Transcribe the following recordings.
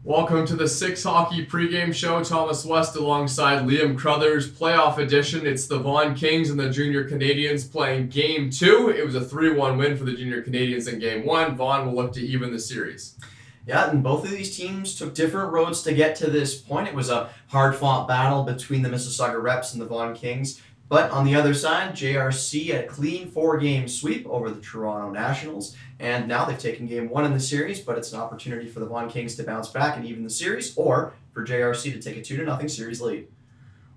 Welcome to the Six Hockey pregame show. Thomas West alongside Liam Crothers. Playoff edition. It's the Vaughan Kings and the Junior Canadiens playing Game 2. It was a 3-1 win for the Junior Canadiens in Game 1. Vaughan will look to even the series. Yeah, and both of these teams took different roads to get to this point. It was a hard-fought battle between the Mississauga Reps and the Vaughan Kings. But on the other side, JRC had a clean 4-game sweep over the Toronto Nationals. And now they've taken Game 1 in the series, but it's an opportunity for the Vaughan Kings to bounce back and even the series, or for JRC to take a 2-0 series lead.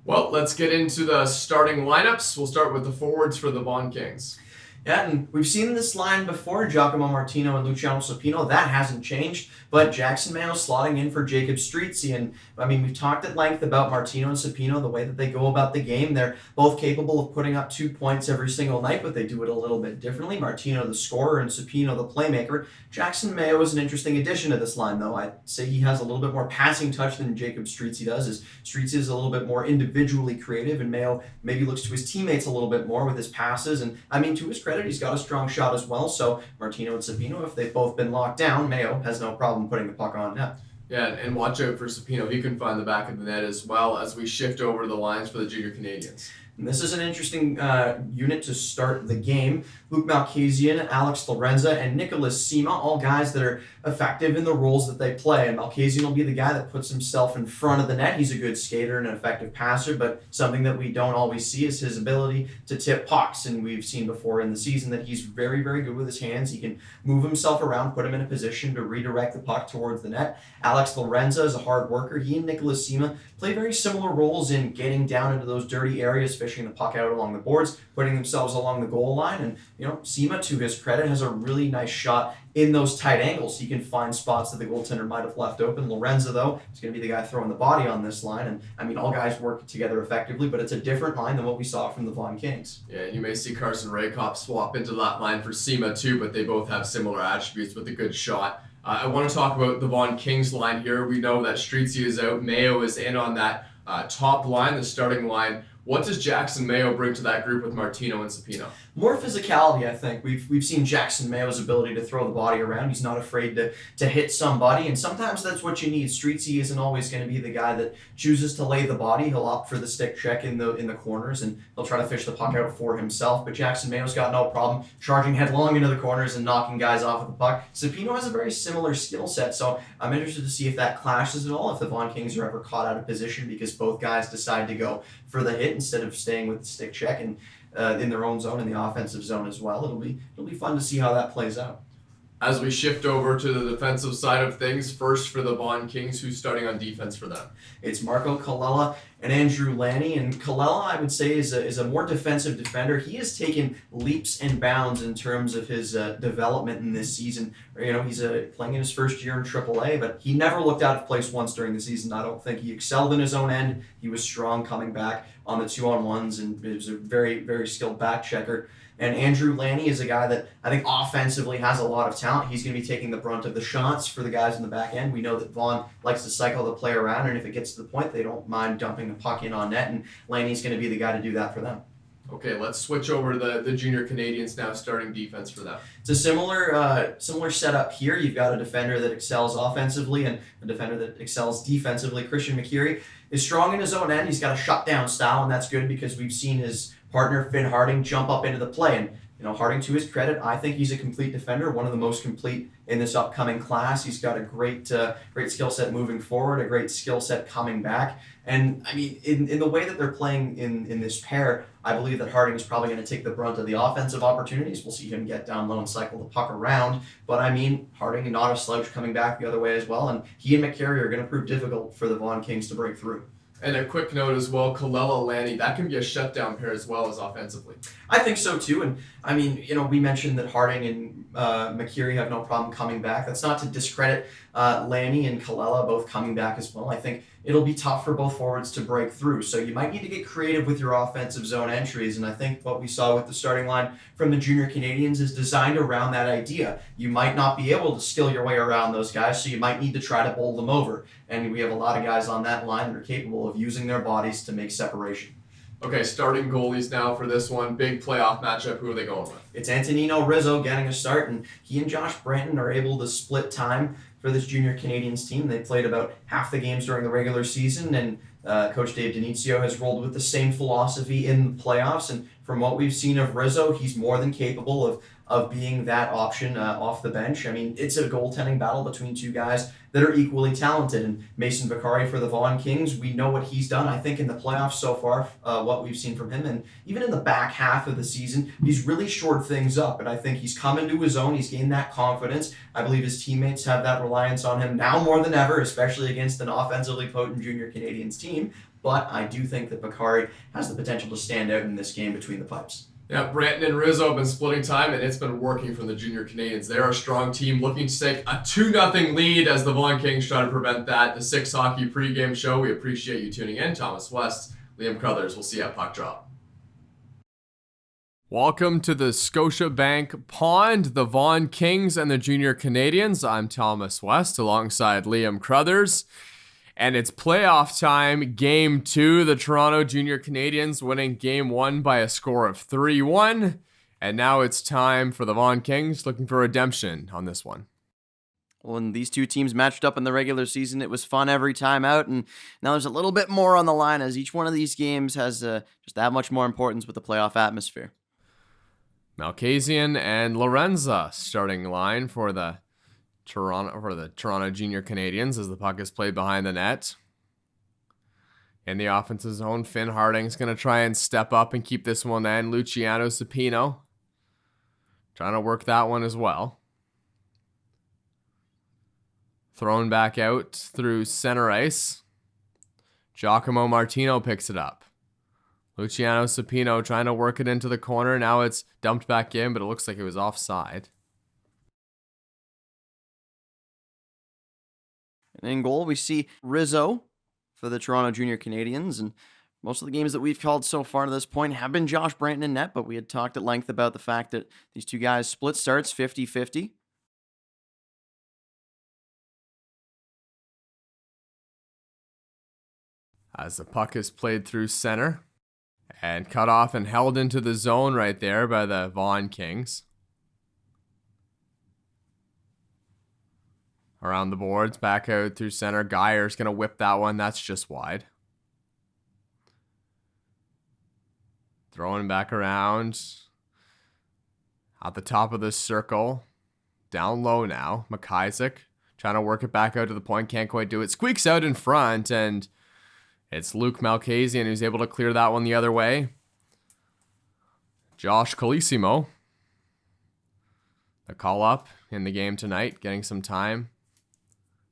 Well, let's get into the starting lineups. We'll start with the forwards for the Vaughan Kings. Yeah, and we've seen this line before, Giacomo Martino and Luciano Supino. That hasn't changed, but Jackson Mayo slotting in for Jacob Streetsy. And, we've talked at length about Martino and Supino, the way that they go about the game. They're both capable of putting up 2 points every single night, but they do it a little bit differently. Martino, the scorer, and Supino, the playmaker. Jackson Mayo is an interesting addition to this line, though. I'd say he has a little bit more passing touch than Jacob Streetsy does, as Streetsy is a little bit more individually creative, and Mayo maybe looks to his teammates a little bit more with his passes. And, to his credit, he's got a strong shot as well. So Martino and Supino, if they've both been locked down, Mayo has no problem putting the puck on net. Yeah, and watch out for Supino. He can find the back of the net as well as we shift over to the lines for the Junior Canadiens. And this is an interesting unit to start the game. Luke Malkasian, Alex Lorenza, and Nicholas Sima, all guys that are effective in the roles that they play. And Malkasian will be the guy that puts himself in front of the net. He's a good skater and an effective passer, but something that we don't always see is his ability to tip pucks. And we've seen before in the season that he's very, very good with his hands. He can move himself around, put him in a position to redirect the puck towards the net. Alex Lorenza is a hard worker. He and Nicholas Sima play very similar roles in getting down into those dirty areas, fishing the puck out along the boards, putting themselves along the goal line. And, Sima, to his credit, has a really nice shot in those tight angles. He can find spots that the goaltender might have left open. Lorenza, though, is going to be the guy throwing the body on this line. And, all guys work together effectively, but it's a different line than what we saw from the Vaughan Kings. Yeah, you may see Carson Rehkopf swap into that line for Sima, too, but they both have similar attributes with a good shot. I want to talk about the Vaughan Kings line here. We know that Streetsy is out. Mayo is in on that top line, the starting line. What does Jackson Mayo bring to that group with Martino and Supino? More physicality, I think. We've seen Jackson Mayo's ability to throw the body around. He's not afraid to hit somebody, and sometimes that's what you need. Streetsy isn't always going to be the guy that chooses to lay the body. He'll opt for the stick check in the corners, and he'll try to fish the puck out for himself. But Jackson Mayo's got no problem charging headlong into the corners and knocking guys off of the puck. Supino has a very similar skill set, so I'm interested to see if that clashes at all, if the Vaughan Kings are ever caught out of position because both guys decide to go for the hit instead of staying with the stick check and in their own zone, in the offensive zone as well. It'll be fun to see how that plays out. As we shift over to the defensive side of things, first for the Vaughan Kings, who's starting on defense for them? It's Marco Colella and Andrew Lanny. And Colella, I would say, is a more defensive defender. He has taken leaps and bounds in terms of his development in this season. He's playing in his first year in AAA, but he never looked out of place once during the season. I don't think he excelled in his own end. He was strong coming back on the 2-on-1s, and he was a very, very skilled back checker. And Andrew Lanny is a guy that I think offensively has a lot of talent. He's going to be taking the brunt of the shots for the guys in the back end. We know that Vaughan likes to cycle the play around, and if it gets to the point, they don't mind dumping the puck in on net, and Lanny's going to be the guy to do that for them. Okay, let's switch over to the Junior Canadiens now, starting defense for them. It's a similar setup here. You've got a defender that excels offensively and a defender that excels defensively. Christian McCreary is strong in his own end. He's got a shutdown style, and that's good because we've seen his partner Finn Harding jump up into the play. And Harding, to his credit, I think he's a complete defender, one of the most complete in this upcoming class. He's got a great skill set moving forward, a great skill set coming back. And, in the way that they're playing in this pair, I believe that Harding is probably going to take the brunt of the offensive opportunities. We'll see him get down low and cycle the puck around. But, Harding not a slouch coming back the other way as well. And he and McCary are going to prove difficult for the Vaughan Kings to break through. And a quick note as well, Colella Lanny, that can be a shutdown pair as well as offensively. I think so too. And we mentioned that Harding and McCreary have no problem coming back. That's not to discredit Lanny and Colella both coming back as well. I think it'll be tough for both forwards to break through. So you might need to get creative with your offensive zone entries. And I think what we saw with the starting line from the Junior Canadiens is designed around that idea. You might not be able to skill your way around those guys, so you might need to try to bowl them over. And we have a lot of guys on that line that are capable of using their bodies to make separation. Okay, starting goalies now for this one. Big playoff matchup. Who are they going with? It's Antonino Rizzo getting a start, and he and Josh Branton are able to split time for this junior Canadiens team. They played about half the games during the regular season, and Coach Dave Denizio has rolled with the same philosophy in the playoffs. And from what we've seen of Rizzo, he's more than capable of being that option off the bench. I mean, it's a goaltending battle between two guys that are equally talented. And Mason Vaccari for the Vaughan Kings, we know what he's done, I think, in the playoffs so far, what we've seen from him. And even in the back half of the season, he's really shored things up. And I think he's come into his own. He's gained that confidence. I believe his teammates have that reliance on him now more than ever, especially against an offensively potent junior Canadiens team. But I do think that Vaccari has the potential to stand out in this game between the pipes. Yeah, Branton and Rizzo have been splitting time, and it's been working for the junior Canadiens. They're a strong team looking to take a 2-0 lead as the Vaughan Kings try to prevent that. The 6 Hockey pregame show. We appreciate you tuning in. Thomas West, Liam Crothers. We'll see you at Puck Drop. Welcome to the Scotiabank Pond, the Vaughan Kings and the junior Canadiens. I'm Thomas West alongside Liam Crothers. And it's playoff time, Game 2. The Toronto Junior Canadiens winning Game 1 by a score of 3-1. And now it's time for the Vaughan Kings looking for redemption on this one. When these two teams matched up in the regular season, it was fun every time out. And now there's a little bit more on the line as each one of these games has just that much more importance with the playoff atmosphere. Malkasian and Lorenza starting line for the Toronto Junior Canadiens as the puck is played behind the net. In the offensive zone, Finn Harding's going to try and step up and keep this one in. Luciano Supino trying to work that one as well. Thrown back out through center ice. Giacomo Martino picks it up. Luciano Supino trying to work it into the corner. Now it's dumped back in, but it looks like it was offside. And in goal, we see Rizzo for the Toronto Junior Canadiens. And most of the games that we've called so far to this point have been Josh Branton in net, but we had talked at length about the fact that these two guys split starts 50-50. As the puck is played through center and cut off and held into the zone right there by the Vaughan Kings. Around the boards, back out through center. Geyer's going to whip that one. That's just wide. Throwing back around. At the top of the circle. Down low now. Wycisk trying to work it back out to the point. Can't quite do it. Squeaks out in front, and it's Luke Malkasian who's able to clear that one the other way. Josh Colisimo. The call up in the game tonight. Getting some time.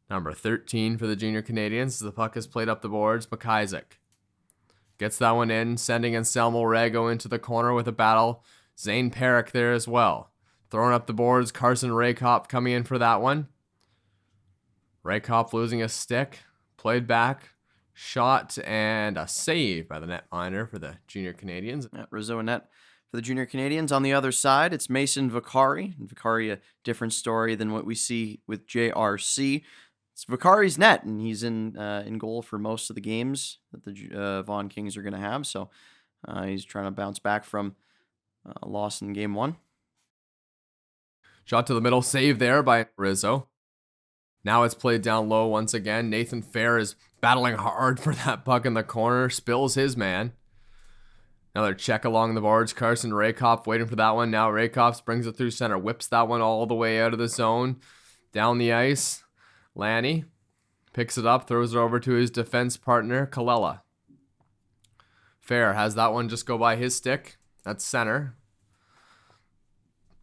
Number 13 for the Junior Canadiens as the puck is played up the boards. Wycisk gets that one in, sending Anselmo Rego into the corner with a battle. Zane Perrick there as well. Throwing up the boards. Carson Rehkopf coming in for that one. Rehkopf losing a stick. Played back. Shot and a save by the netminder for the Junior Canadiens. Rizzo and net for the Junior Canadiens. On the other side, it's Mason Vaccari. Vaccari, a different story than what we see with JRC. It's Vaccari's net, and he's in goal for most of the games that the Vaughan Kings are going to have. So he's trying to bounce back from a loss in Game 1. Shot to the middle, save there by Rizzo. Now it's played down low once again. Nathan Fair is battling hard for that puck in the corner. Spills his man. Another check along the boards. Carson Rehkopf waiting for that one. Now Rehkopf brings it through center. Whips that one all the way out of the zone. Down the ice. Lanny picks it up. Throws it over to his defense partner, Kalela. Fair has that one just go by his stick. That's center.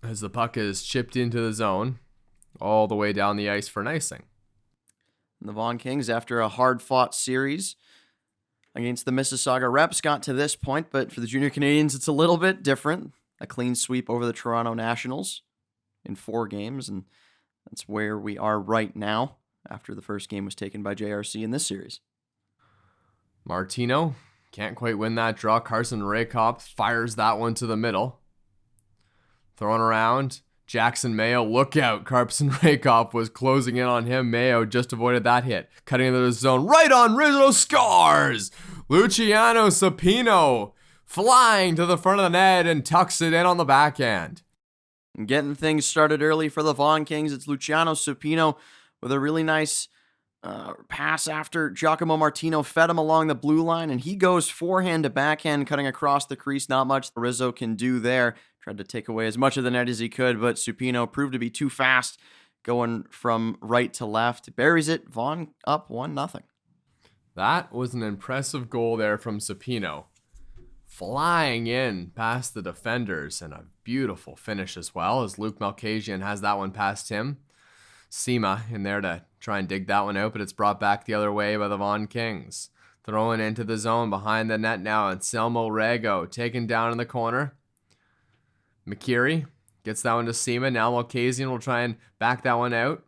As the puck is chipped into the zone. All the way down the ice for an icing. And the Vaughan Kings, after a hard-fought series against the Mississauga Reps, got to this point, but for the Junior Canadiens, it's a little bit different. A clean sweep over the Toronto Nationals in 4 games, and that's where we are right now after the first game was taken by JRC in this series. Martino can't quite win that draw. Carson Rehkopf fires that one to the middle. Thrown around. Jackson Mayo, look out. Carson Rehkopf was closing in on him. Mayo just avoided that hit. Cutting into the zone. Right on Rizzo, scores! Luciano Supino flying to the front of the net and tucks it in on the backhand. And getting things started early for the Vaughan Kings, it's Luciano Supino with a really nice pass after Giacomo Martino fed him along the blue line, and he goes forehand to backhand, cutting across the crease. Not much Rizzo can do there. Tried to take away as much of the net as he could, but Supino proved to be too fast, going from right to left. Buries it. Vaughan up 1-0. That was an impressive goal there from Supino. Flying in past the defenders, and a beautiful finish as well, as Luke Malkasian has that one past him. Sima in there to try and dig that one out, but it's brought back the other way by the Vaughan Kings. Throwing into the zone behind the net now, and Selmo Rego taken down in the corner. McKeary gets that one to Sima. Now Malkasian will try and back that one out.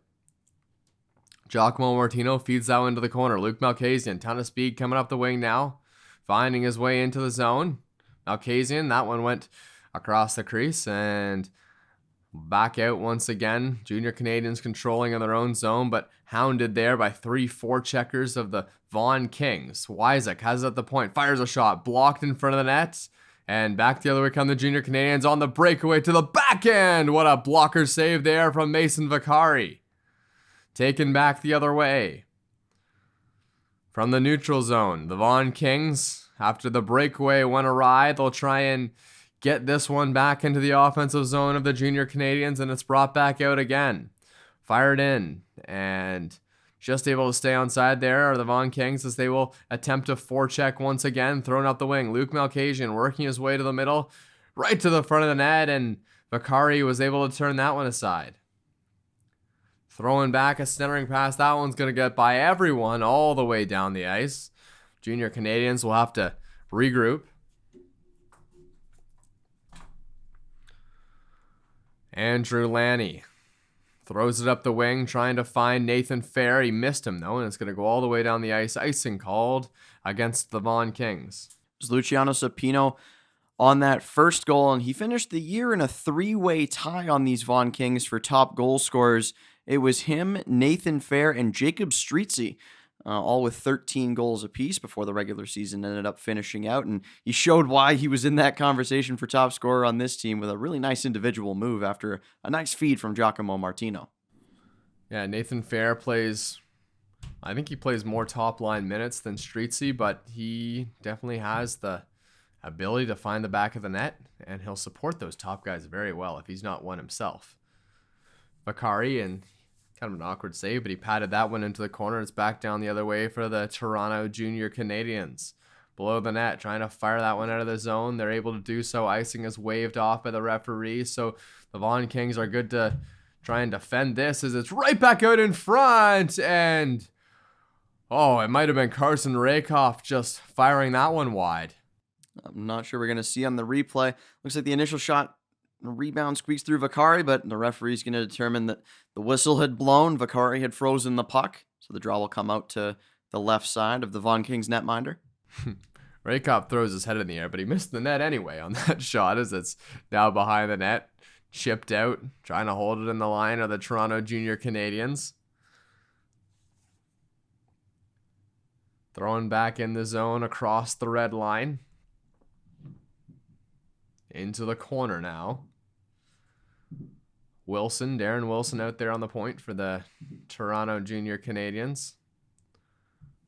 Giacomo Martino feeds that one to the corner. Luke Malkasian, ton of speed coming up the wing now, finding his way into the zone. Malkasian, that one went across the crease and back out once again. Junior Canadiens controlling in their own zone, but hounded there by 3-4 checkers of the Vaughan Kings. Wycisk has it at the point, fires a shot, blocked in front of the net, and back the other way come the Junior Canadiens on the breakaway to the back end. What a blocker save there from Mason Vaccari. Taken back the other way. From the neutral zone, the Vaughan Kings, after the breakaway went awry, they'll try and get this one back into the offensive zone of the Junior Canadiens, and it's brought back out again. Fired in, and just able to stay onside there are the Vaughan Kings, as they will attempt a forecheck once again, thrown up the wing. Luke Malkasian working his way to the middle, right to the front of the net, and Vaccari was able to turn that one aside. Throwing back a centering pass. That one's going to get by everyone all the way down the ice. Junior Canadiens will have to regroup. Andrew Lanny throws it up the wing, trying to find Nathan Fair. He missed him, though, and it's going to go all the way down the ice. Icing called against the Vaughan Kings. It was Luciano Supino on that first goal, and he finished the year in a 3-way tie on these Vaughan Kings for top goal scorers. It was him, Nathan Fair, and Jacob Streetsy, all with 13 goals apiece before the regular season ended up finishing out. And he showed why he was in that conversation for top scorer on this team with a really nice individual move after a nice feed from Giacomo Martino. Yeah, Nathan Fair plays, I think he plays more top-line minutes than Streetsy, but he definitely has the ability to find the back of the net, and he'll support those top guys very well if he's not one himself. Vaccari, and kind of an awkward save, but he patted that one into the corner. It's back down the other way for the Toronto Junior Canadiens. Below the net, trying to fire that one out of the zone. They're able to do so. Icing is waved off by the referee, so the Vaughan Kings are good to try and defend this as it's right back out in front, and it might have been Carson Rehkopf just firing that one wide. I'm not sure we're going to see on the replay. Looks like the initial shot, rebound squeaks through Vaccari, but the referee's going to determine that the whistle had blown. Vaccari had frozen the puck, so the draw will come out to the left side of the Vaughan Kings netminder. Rehkopf throws his head in the air, but he missed the net anyway on that shot, as it's now behind the net, chipped out, trying to hold it in the line of the Toronto Junior Canadiens. Throwing back in the zone across the red line. Into the corner now. Darren Wilson out there on the point for the Toronto Junior Canadiens.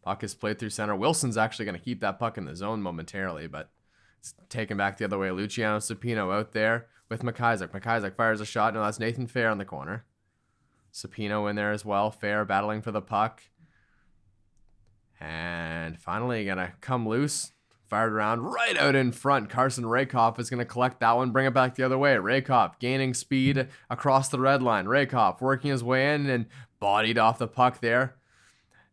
Puck is played through center. Wilson's actually going to keep that puck in the zone momentarily, but it's taken back the other way. Luciano Supino out there with McIsaac. McIsaac fires a shot. No, that's Nathan Fair on the corner. Supino in there as well. Fair battling for the puck. And finally going to come loose. Fired around right out in front. Carson Rehkopf is going to collect that one, bring it back the other way. Rehkopf gaining speed across the red line. Rehkopf working his way in and bodied off the puck there.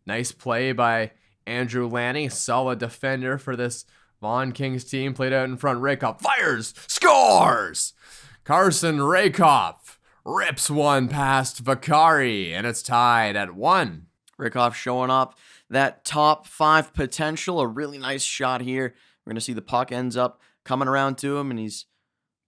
Nice play by Andrew Lanny. Solid defender for this Vaughan Kings team. Played out in front. Rehkopf fires, scores! Carson Rehkopf rips one past Vaccari, and it's tied at 1. Rehkopf showing up that top 5 potential. A really nice shot here. We're going to see the puck ends up coming around to him, and he's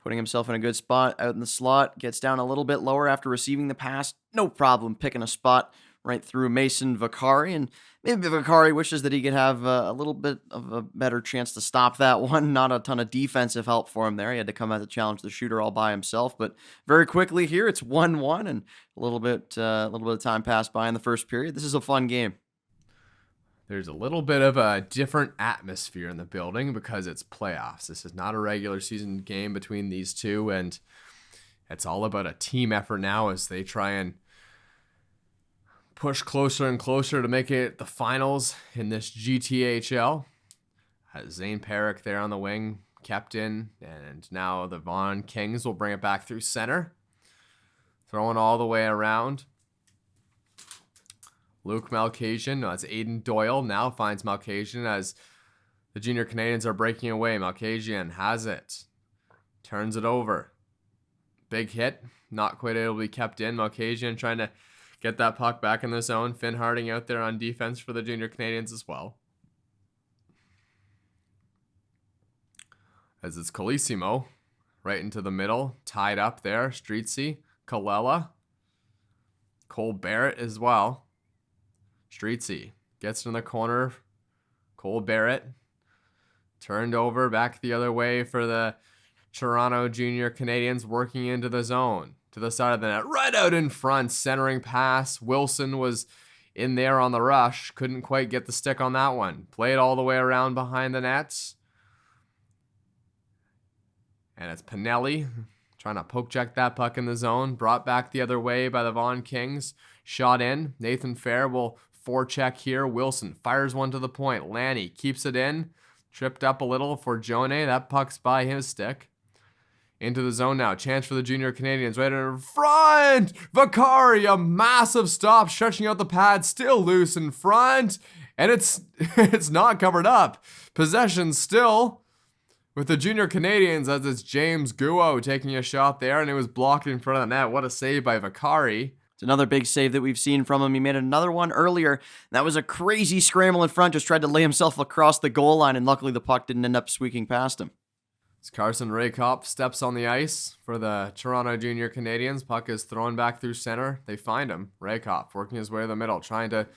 putting himself in a good spot out in the slot. Gets down a little bit lower after receiving the pass. No problem picking a spot right through Mason Vaccari, and maybe Vaccari wishes that he could have a little bit of a better chance to stop that one. Not a ton of defensive help for him there. He had to come out to challenge the shooter all by himself, but very quickly here, it's 1-1, and a little bit of time passed by in the first period. This is a fun game. There's a little bit of a different atmosphere in the building because it's playoffs. This is not a regular season game between these two, and it's all about a team effort now as they try and push closer and closer to make it the finals in this GTHL. Zane Perrick there on the wing, kept in, and now the Vaughan Kings will bring it back through center. Throwing all the way around. Luke Malkasian, no, that's Aiden Doyle, now finds Malkasian as the Junior Canadiens are breaking away. Malkasian has it. Turns it over. Big hit. Not quite able to be kept in. Malkasian trying to get that puck back in the zone. Finn Harding out there on defense for the Junior Canadiens as well. As it's Colisimo right into the middle. Tied up there. Streetsy. Kalela. Cole Barrett as well. Streetsy gets in the corner. Cole Barrett turned over back the other way for the Toronto Junior Canadiens, working into the zone to the side of the net, right out in front, centering pass. Wilson was in there on the rush, couldn't quite get the stick on that one. Played all the way around behind the nets. And it's Pinelli trying to poke check that puck in the zone. Brought back the other way by the Vaughan Kings. Shot in. Nathan Fair will forecheck here. Wilson fires one to the point. Lanny keeps it in. Tripped up a little for Jone. That puck's by his stick. Into the zone now. Chance for the Junior Canadiens. Right in front. Vaccari, a massive stop. Stretching out the pad. Still loose in front. And it's not covered up. Possession still with the Junior Canadiens as it's James Guo taking a shot there. And it was blocked in front of the net. What a save by Vaccari. It's another big save that we've seen from him. He made another one earlier. That was a crazy scramble in front. Just tried to lay himself across the goal line, and luckily the puck didn't end up squeaking past him. As Carson Rehkopf steps on the ice for the Toronto Junior Canadiens. Puck is thrown back through center. They find him. Rehkopf working his way to the middle, trying to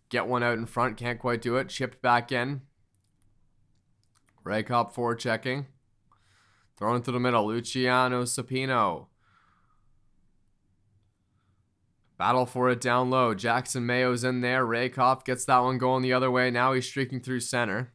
get one out in front. Can't quite do it. Chipped back in. Rehkopf forechecking. Thrown through the middle. Luciano, Supino. Battle for it down low. Jackson Mayo's in there. Rehkopf gets that one going the other way. Now he's streaking through center.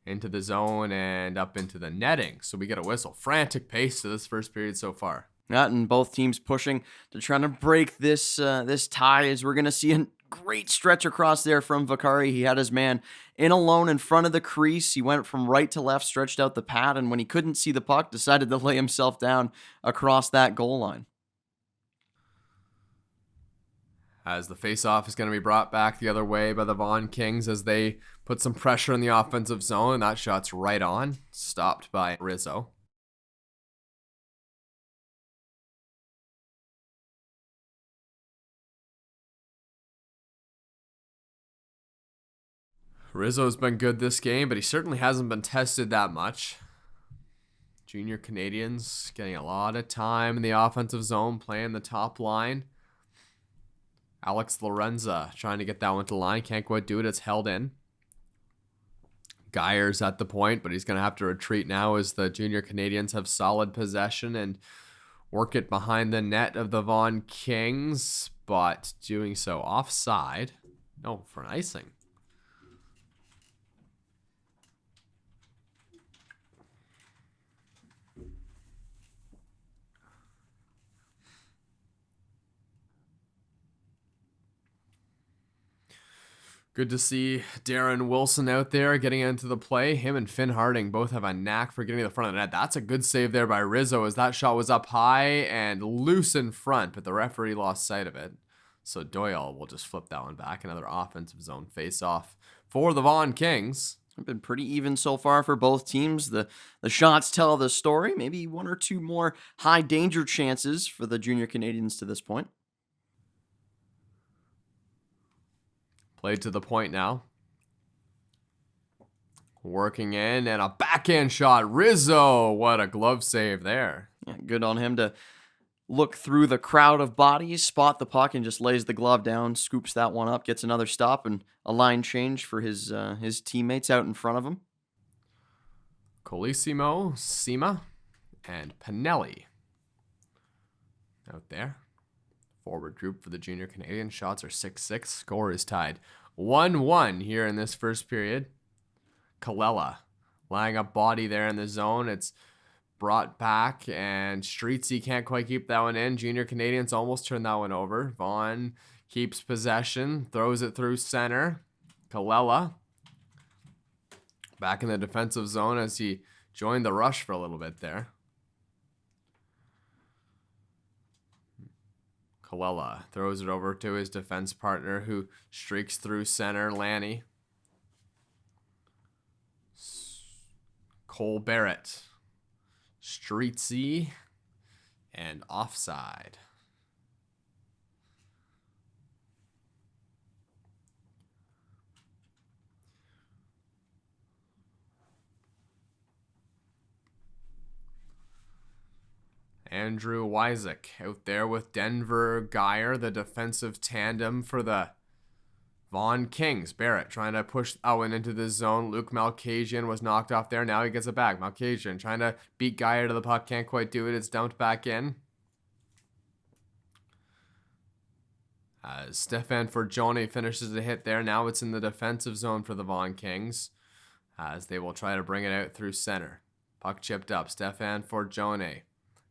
Into the zone and up into the netting. So we get a whistle. Frantic pace to this first period so far. Yeah, and both teams pushing to try to break this tie, as we're going to see a great stretch across there from Vaccari. He had his man in alone in front of the crease. He went from right to left, stretched out the pad, and when he couldn't see the puck, decided to lay himself down across that goal line. As the faceoff is going to be brought back the other way by the Vaughan Kings as they put some pressure in the offensive zone. That shot's right on. Stopped by Rizzo. Rizzo's been good this game, but he certainly hasn't been tested that much. Junior Canadiens getting a lot of time in the offensive zone, playing the top line. Alex Lorenza trying to get that one to the line. Can't quite do it. It's held in. Geyer's at the point, but he's going to have to retreat now as the Junior Canadiens have solid possession and work it behind the net of the Vaughan Kings, but doing so offside. No, for an icing. Good to see Darren Wilson out there getting into the play. Him and Finn Harding both have a knack for getting to the front of the net. That's a good save there by Rizzo as that shot was up high and loose in front, but the referee lost sight of it. So Doyle will just flip that one back. Another offensive zone face-off for the Vaughan Kings. It's been pretty even so far for both teams. The shots tell the story. Maybe one or two more high danger chances for the Junior Canadiens to this point. Played to the point now. Working in and a backhand shot. Rizzo, what a glove save there. Yeah, good on him to look through the crowd of bodies, spot the puck, and just lays the glove down, scoops that one up, gets another stop, and a line change for his teammates out in front of him. Colisimo, Sima, and Pinelli out there. Forward group for the junior Canadian. Shots are 6-6. Score is tied 1-1 here in this first period. Kalela lying up body there in the zone. It's brought back, and Streetsy can't quite keep that one in. Junior Canadians almost turned that one over. Vaughan keeps possession, throws it through center. Kalela back in the defensive zone as he joined the rush for a little bit there. Kalela throws it over to his defense partner, who streaks through center, Lanny. Cole Barrett, Streetsy, and offside. Andrew Wycisk out there with Denver Geyer, the defensive tandem for the Vaughan Kings. Barrett trying to push Owen into the zone. Luke Malkasian was knocked off there. Now he gets it back. Malkasian trying to beat Geyer to the puck. Can't quite do it. It's dumped back in. As Stefan Forgione finishes the hit there. Now it's in the defensive zone for the Vaughan Kings, as they will try to bring it out through center. Puck chipped up. Stefan Forgione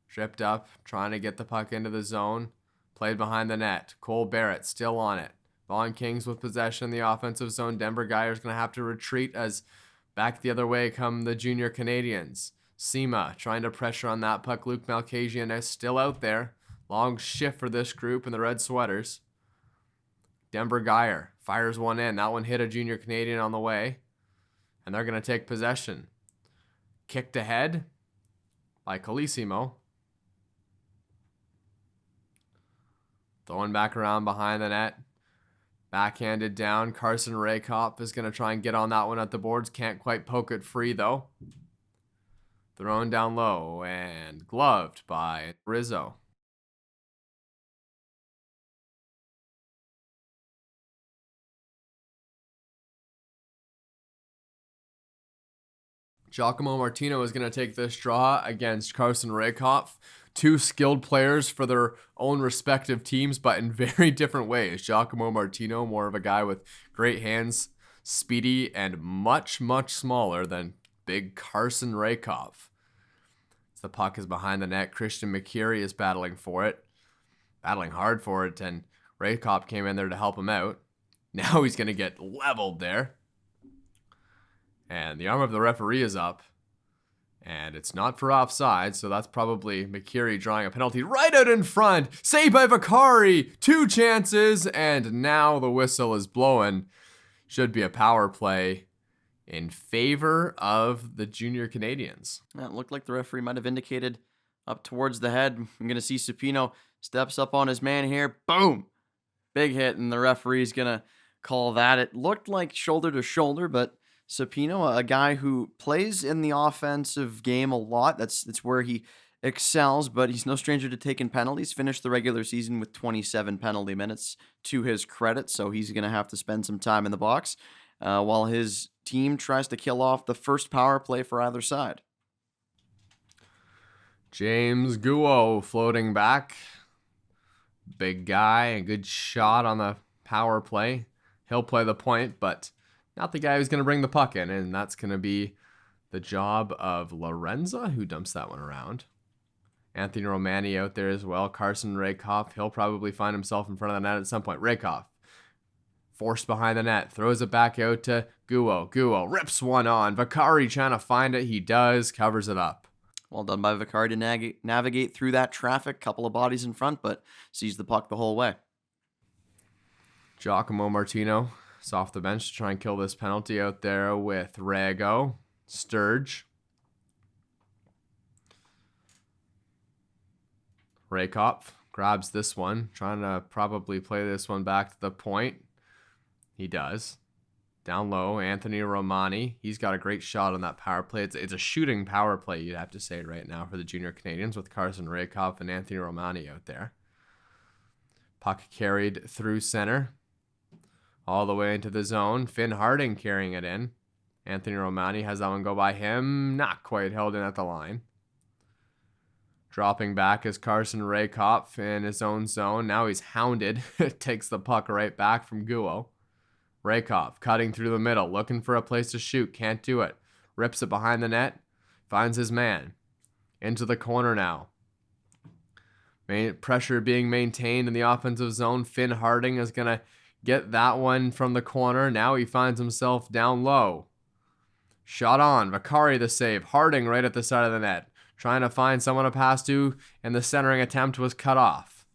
tripped up, trying to get the puck into the zone. Played behind the net. Cole Barrett still on it. Vaughan Kings with possession in the offensive zone. Denver Geyer's going to have to retreat as back the other way come the junior Canadians. Sima trying to pressure on that puck. Luke Malkasian is still out there. Long shift for this group in the red sweaters. Denver Geyer fires one in. That one hit a junior Canadian on the way. And they're going to take possession. Kicked ahead by Colisimo. Throwing back around behind the net. Backhanded down. Carson Rehkopf is going to try and get on that one at the boards. Can't quite poke it free, though. Thrown down low and gloved by Rizzo. Giacomo Martino is going to take this draw against Carson Rehkopf. Two skilled players for their own respective teams, but in very different ways. Giacomo Martino, more of a guy with great hands, speedy, and much, much smaller than big Carson Rehkopf. The puck is behind the net. Christian McCurry is battling for it. Battling hard for it, and Rehkopf came in there to help him out. Now he's going to get leveled there. And the arm of the referee is up. And it's not for offside, so that's probably McCurry drawing a penalty right out in front. Saved by Vaccari. 2 chances, and now the whistle is blowing. Should be a power play in favor of the junior Canadians. It looked like the referee might have indicated up towards the head. I'm going to see Supino steps up on his man here. Boom! Big hit, and the referee's going to call that. It looked like shoulder to shoulder, but Supino, a guy who plays in the offensive game a lot. That's where he excels, but he's no stranger to taking penalties. Finished the regular season with 27 penalty minutes to his credit, so he's going to have to spend some time in the box while his team tries to kill off the first power play for either side. James Guo floating back. Big guy, a good shot on the power play. He'll play the point, but not the guy who's going to bring the puck in, and that's going to be the job of Lorenza, who dumps that one around. Anthony Romani out there as well. Carson Rehkopf, he'll probably find himself in front of the net at some point. Rehkopf, forced behind the net, throws it back out to Guo. Guo rips one on. Vaccari trying to find it. He does, covers it up. Well done by Vaccari to navigate through that traffic. Couple of bodies in front, but sees the puck the whole way. Giacomo Martino is off the bench to try and kill this penalty out there with Rago. Sturge. Rehkopf grabs this one, trying to probably play this one back to the point. He does. Down low, Anthony Romani. He's got a great shot on that power play. It's a shooting power play, you'd have to say, right now for the Junior Canadiens with Carson, Rehkopf, and Anthony Romani out there. Puck carried through center. All the way into the zone. Finn Harding carrying it in. Anthony Romani has that one go by him. Not quite held in at the line. Dropping back is Carson Rehkopf in his own zone. Now he's hounded. Takes the puck right back from Guo. Rehkopf cutting through the middle. Looking for a place to shoot. Can't do it. Rips it behind the net. Finds his man. Into the corner now. Pressure being maintained in the offensive zone. Finn Harding is going to get that one from the corner. Now he finds himself down low. Shot on. Vaccari the save. Harding right at the side of the net. Trying to find someone to pass to, and the centering attempt was cut off.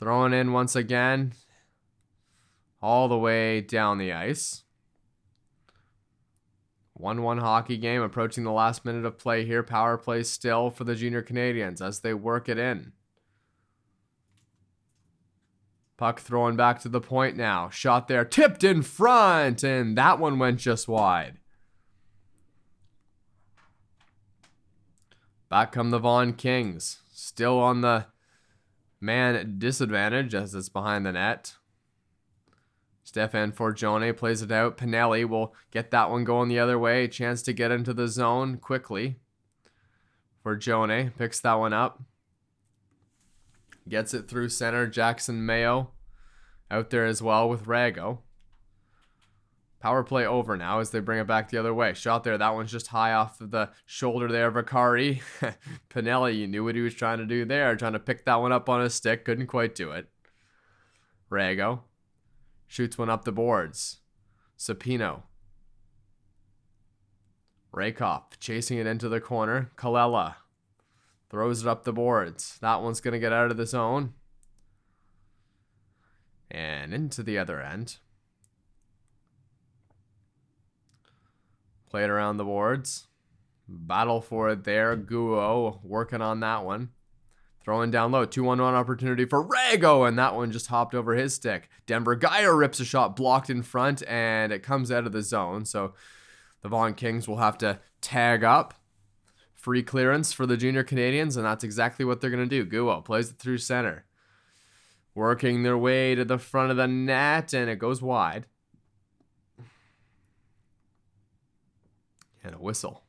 Throwing in once again. All the way down the ice. 1-1 hockey game approaching the last minute of play here. Power play still for the Junior Canadiens as they work it in. Puck throwing back to the point now. Shot there. Tipped in front. And that one went just wide. Back come the Vaughan Kings. Still on the man disadvantage as it's behind the net. Stefan Forgione plays it out. Pinelli will get that one going the other way. Chance to get into the zone quickly. Forgione picks that one up. Gets it through center. Jackson Mayo out there as well with Rago. Power play over now as they bring it back the other way. Shot there. That one's just high off of the shoulder there. Vaccari. Pinelli, you knew what he was trying to do there. Trying to pick that one up on his stick. Couldn't quite do it. Rago shoots one up the boards. Supino. Rehkopf chasing it into the corner. Kalela throws it up the boards. That one's going to get out of the zone. And into the other end. Play it around the boards. Battle for it there. Guo working on that one. Throwing down low. 2-1-1 opportunity for Rago. And that one just hopped over his stick. Denver Geyer rips a shot blocked in front. And it comes out of the zone. So the Vaughan Kings will have to tag up. Free clearance for the Junior Canadiens. And that's exactly what they're going to do. Guo plays it through center. Working their way to the front of the net. And it goes wide. And a whistle.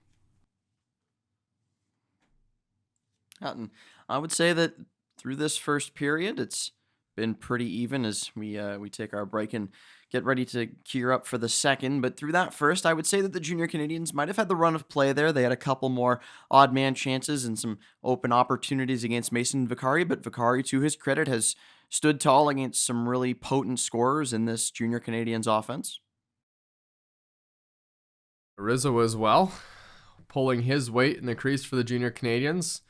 And I would say that through this first period, it's been pretty even as we take our break and get ready to gear up for the second. But through that first, I would say that the Junior Canadiens might have had the run of play there. They had a couple more odd man chances and some open opportunities against Mason Vaccari. But Vaccari, to his credit, has stood tall against some really potent scorers in this Junior Canadiens offense. Rizzo as well, pulling his weight in the crease for the Junior Canadiens.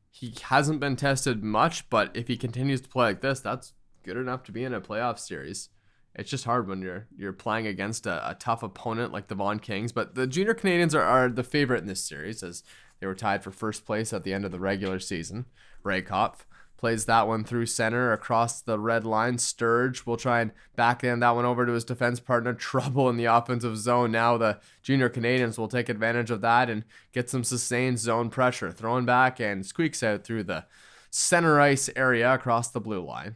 He hasn't been tested much, but if he continues to play like this, that's good enough to be in a playoff series. It's just hard when you're playing against a tough opponent like the Vaughan Kings. But the Junior Canadiens are the favorite in this series as they were tied for first place at the end of the regular season. Rehkopf plays that one through center across the red line. Sturge will try and backhand that one over to his defense partner. Trouble in the offensive zone. Now the Junior Canadiens will take advantage of that and get some sustained zone pressure. Throwing back and squeaks out through the center ice area across the blue line.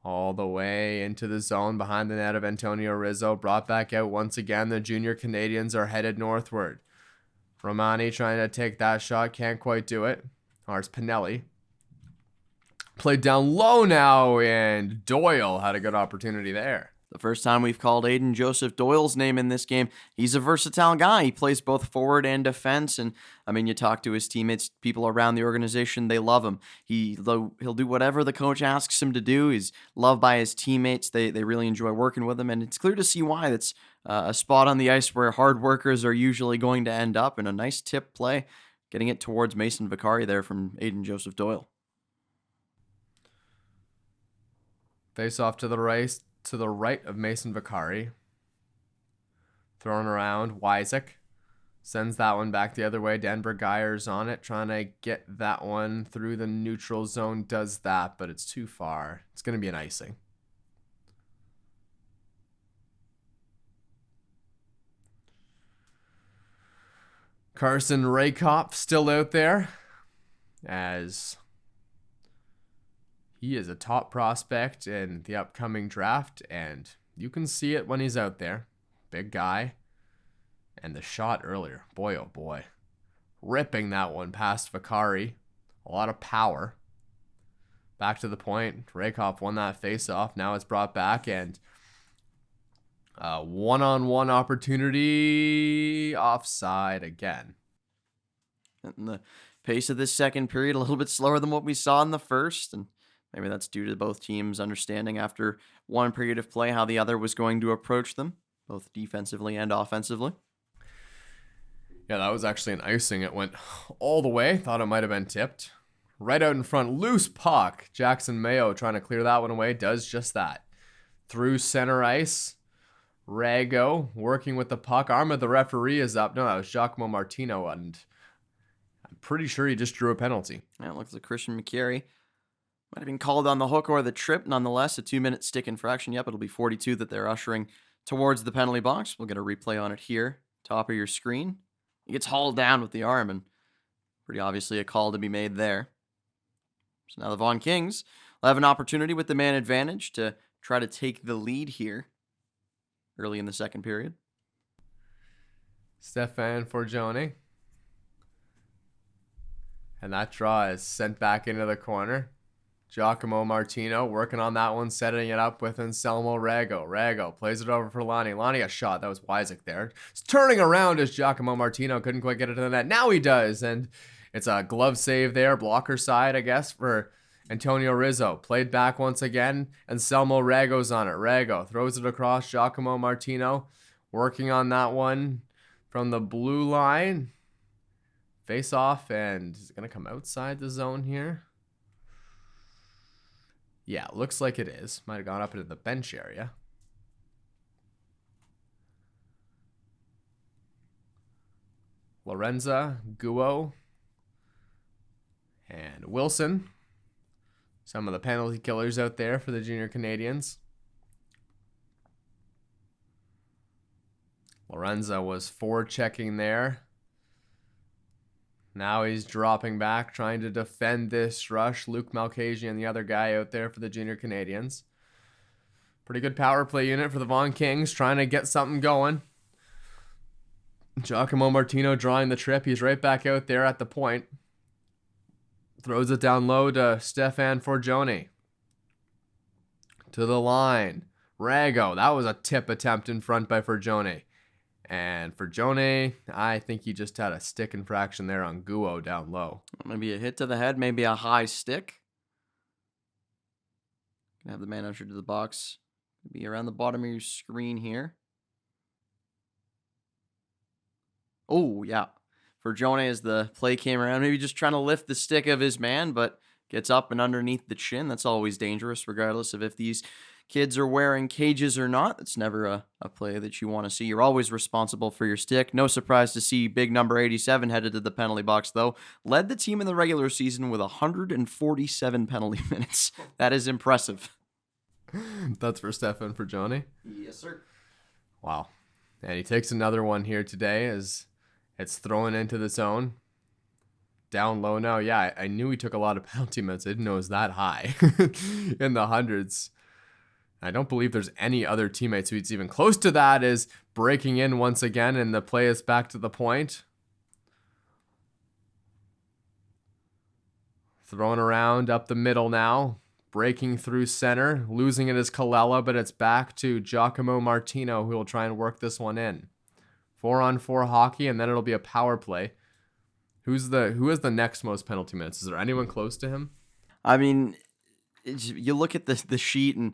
All the way into the zone behind the net of Antonino Rizzo. Brought back out once again. The Junior Canadiens are headed northward. Romani trying to take that shot. Can't quite do it. Or it's Pinelli. Played down low now, and Doyle had a good opportunity there. The first time we've called Aiden Joseph Doyle's name in this game. He's a versatile guy. He plays both forward and defense. And I mean, you talk to his teammates, people around the organization, they love him. He'll do whatever the coach asks him to do. He's loved by his teammates. They really enjoy working with him. And it's clear to see why. That's a spot on the ice where hard workers are usually going to end up. And a nice tip play, getting it towards Mason Vaccari there from Aiden Joseph Doyle. Face off to the right of Mason Vaccari. Thrown around. Wycisk sends that one back the other way. Denver Geyer's on it, trying to get that one through the neutral zone. Does that, but it's too far. It's going to be an icing. Carson Rehkopf still out there, as he is a top prospect in the upcoming draft, and you can see it when he's out there. Big guy. And the shot earlier, boy oh boy. Ripping that one past Vaccari. A lot of power. Back to the point. Rehkopf won that face-off. Now it's brought back, and one-on-one opportunity, offside again. And the pace of this second period a little bit slower than what we saw in the first, and maybe that's due to both teams understanding after one period of play how the other was going to approach them, both defensively and offensively. Yeah, that was actually an icing. It went all the way. Thought it might have been tipped. Right out in front, loose puck. Jackson Mayo trying to clear that one away. Does just that. Through center ice. Rago working with the puck. Arm of the referee is up. No, that was Giacomo Martino, and I'm pretty sure he just drew a penalty. Yeah, it looks like Christian McCary might have been called on the hook or the trip. Nonetheless, a 2-minute stick infraction. Yep, it'll be 42 that they're ushering towards the penalty box. We'll get a replay on it here. Top of your screen. He gets hauled down with the arm, and pretty obviously a call to be made there. So now the Vaughan Kings will have an opportunity with the man advantage to try to take the lead here early in the second period. Stefan Forgione. And that draw is sent back into the corner. Giacomo Martino working on that one, setting it up with Anselmo Rago. Rago plays it over for Lonnie. Lonnie a shot. That was Wycisk there. It's turning around as Giacomo Martino couldn't quite get it to the net. Now he does, and it's a glove save there, blocker side, I guess, for Antonio Rizzo. Played back once again. Anselmo Rago's on it. Rago throws it across. Giacomo Martino working on that one from the blue line. Face off, and is it going to come outside the zone here? Yeah, looks like it is. Might have gone up into the bench area. Lorenza, Guo, and Wilson. Some of the penalty killers out there for the junior Canadiens. Lorenza was forechecking there. Now he's dropping back, trying to defend this rush. Luke Malkasian, the other guy out there for the junior Canadiens. Pretty good power play unit for the Vaughan Kings, trying to get something going. Giacomo Martino drawing the trip. He's right back out there at the point. Throws it down low to Stefan Forgione. To the line. Rago. That was a tip attempt in front by Forgione. And Forgione, I think he just had a stick infraction there on Guo down low. Maybe a hit to the head, maybe a high stick. Gonna have the man ushered to the box. Be around the bottom of your screen here. Oh, yeah. Forgione, as the play came around, maybe just trying to lift the stick of his man, but gets up and underneath the chin. That's always dangerous, regardless of if these kids are wearing cages or not. That's never a play that you want to see. You're always responsible for your stick. No surprise to see big number 87 headed to the penalty box, though. Led the team in the regular season with 147 penalty minutes. That is impressive. That's for Stefan Forgione? Yes, sir. Wow. And he takes another one here today as it's thrown into the zone. Down low now. Yeah, I knew he took a lot of penalty minutes. I didn't know it was that high in the hundreds. I don't believe there's any other teammates who's even close to that. Is breaking in once again, and the play is back to the point. Thrown around up the middle now. Breaking through center. Losing it is Kalella, but it's back to Giacomo Martino, who will try and work this one in. 4-on-4 hockey, and then it'll be a power play. Who has the next most penalty minutes? Is there anyone close to him? I mean, you look at the sheet, and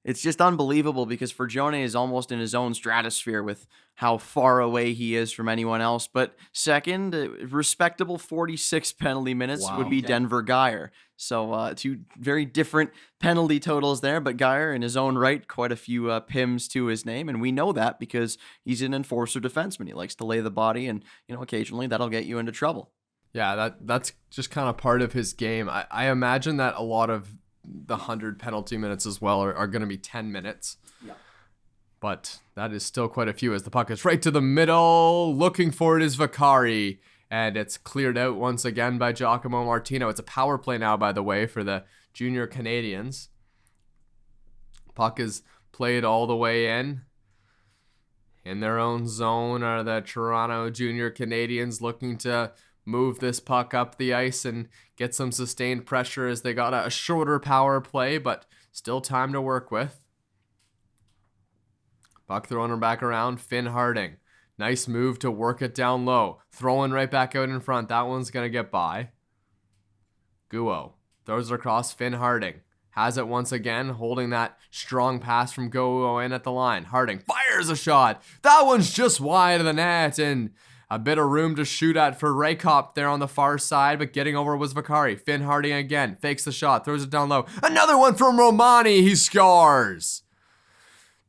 it's just unbelievable because Forgione is almost in his own stratosphere with how far away he is from anyone else. But second, respectable 46 penalty minutes would be Denver Geyer. So two very different penalty totals there, but Geyer in his own right, quite a few PIMs to his name. And we know that because he's an enforcer defenseman. He likes to lay the body, and occasionally that'll get you into trouble. Yeah, that's just kind of part of his game. I imagine that a lot of the 100 penalty minutes as well are going to be 10 minutes. Yeah. But that is still quite a few as the puck is right to the middle. Looking for it is Vaccari. And it's cleared out once again by Giacomo Martino. It's a power play now, by the way, for the Junior Canadiens. Puck is played all the way in. In their own zone are the Toronto Junior Canadiens, looking to move this puck up the ice and get some sustained pressure as they got a shorter power play, but still time to work with. Puck throwing her back around. Finn Harding. Nice move to work it down low. Throwing right back out in front. That one's going to get by. Guo throws it across. Finn Harding has it once again, holding that strong pass from Guo in at the line. Harding fires a shot. That one's just wide of the net, and a bit of room to shoot at for Rehkopf there on the far side, but getting over was Vaccari. Finn Harding again. Fakes the shot. Throws it down low. Another one from Romani. He scores.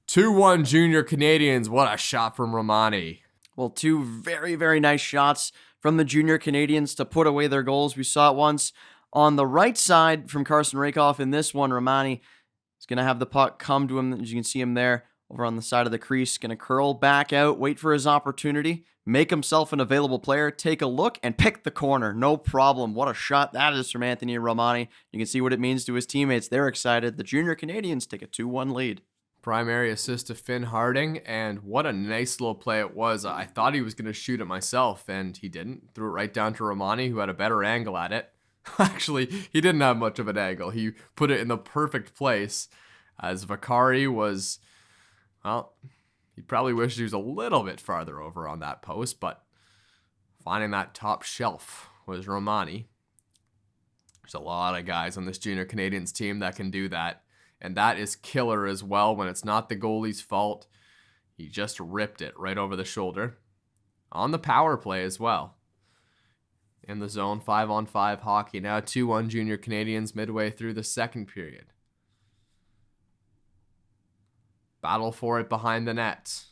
2-1 Junior Canadiens. What a shot from Romani. Well, two very, very nice shots from the Junior Canadiens to put away their goals. We saw it once on the right side from Carson Rehkopf. In this one, Romani is going to have the puck come to him. As you can see him there over on the side of the crease. Going to curl back out, wait for his opportunity, make himself an available player, take a look, and pick the corner. No problem. What a shot that is from Anthony Romani. You can see what it means to his teammates. They're excited. The Junior Canadiens take a 2-1 lead. Primary assist to Finn Harding, and what a nice little play it was. I thought he was going to shoot it myself, and he didn't. Threw it right down to Romani, who had a better angle at it. Actually, he didn't have much of an angle. He put it in the perfect place, as Vaccari was, well, he probably wished he was a little bit farther over on that post, but finding that top shelf was Romani. There's a lot of guys on this Junior Canadiens team that can do that. And that is killer as well when it's not the goalie's fault. He just ripped it right over the shoulder. On the power play as well. In the zone, 5-on-5 hockey. Now 2-1 Junior Canadiens midway through the second period. Battle for it behind the net.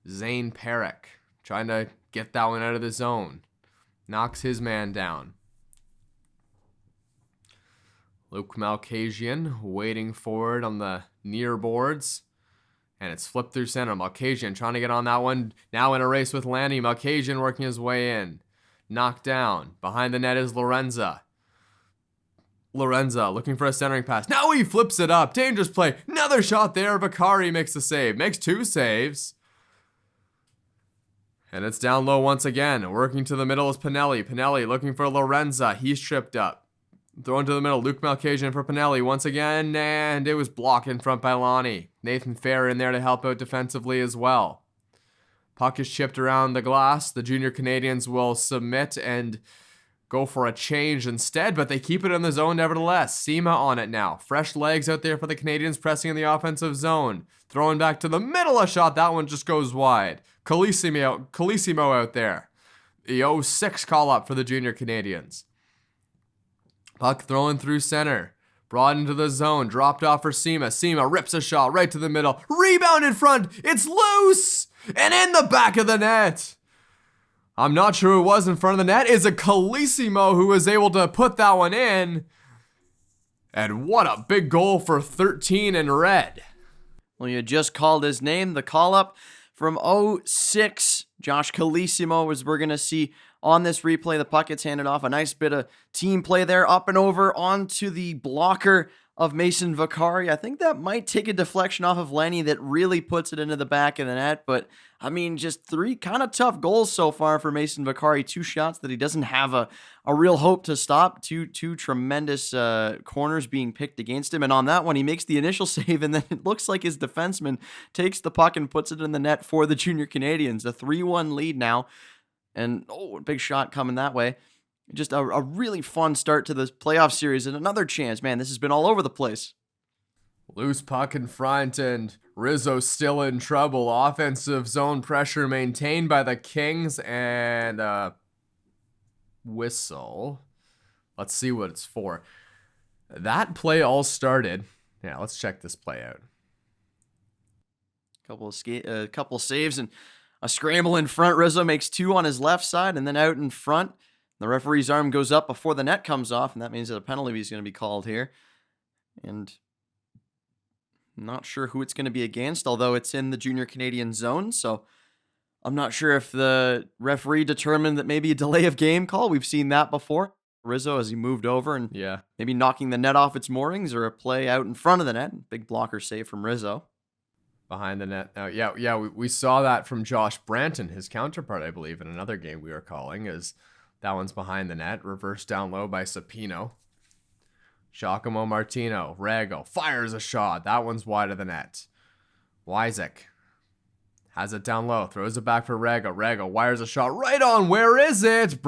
Zane Perrick trying to get that one out of the zone. Knocks his man down. Luke Malkasian waiting for it on the near boards. And it's flipped through center. Malkasian trying to get on that one. Now in a race with Lanny. Malkasian working his way in. Knocked down. Behind the net is Lorenza. Lorenza looking for a centering pass. Now he flips it up. Dangerous play. Another shot there. Vaccari makes the save. Makes 2 saves. And it's down low once again. Working to the middle is Pinelli. Pinelli looking for Lorenza. He's tripped up. Thrown to the middle. Luke Malkasian for Pinelli once again. And it was blocked in front by Lonnie. Nathan Fair in there to help out defensively as well. Puck is chipped around the glass. The Junior Canadiens will submit and go for a change instead, but they keep it in the zone nevertheless. Sima on it now. Fresh legs out there for the Canadiens pressing in the offensive zone. Throwing back to the middle a shot. That one just goes wide. Colisimo out there. The 06 call up for the Junior Canadiens. Puck thrown through center. Brought into the zone. Dropped off for Sima. Sima rips a shot right to the middle. Rebound in front. It's loose. And in the back of the net. I'm not sure who it was in front of the net. It's a Colisimo who was able to put that one in. And what a big goal for 13 in red. Well, you just called his name. The call-up from 06. Josh Colisimo, as we're going to see on this replay. The puck gets handed off. A nice bit of team play there. Up and over onto the blocker of Mason Vaccari. I think that might take a deflection off of Lenny that really puts it into the back of the net. But, I mean, just 3 kind of tough goals so far for Mason Vaccari. 2 shots that he doesn't have a real hope to stop. Two tremendous corners being picked against him. And on that one, he makes the initial save, and then it looks like his defenseman takes the puck and puts it in the net for the Junior Canadiens. A 3-1 lead now. And, a big shot coming that way. Just a really fun start to this playoff series and another chance. Man, this has been all over the place. Loose puck in front and Rizzo still in trouble. Offensive zone pressure maintained by the Kings and whistle. Let's see what it's for. That play all started. Yeah, let's check this play out. Couple of saves and a scramble in front. Rizzo makes 2 on his left side and then out in front. The referee's arm goes up before the net comes off, and that means that a penalty is going to be called here. And I'm not sure who it's going to be against, although it's in the Junior Canadian zone. So I'm not sure if the referee determined that maybe a delay of game call. We've seen that before. Rizzo as he moved over and Yeah. maybe knocking the net off its moorings, or a play out in front of the net. Big blocker save from Rizzo. Behind the net. We saw that from Josh Branton, his counterpart, I believe, in another game we were calling, as that one's behind the net. Reversed down low by Supino. Giacomo Martino. Rehkopf fires a shot. That one's wide of the net. Wycisk has it down low. Throws it back for Rehkopf. Rehkopf wires a shot right on. Where is it?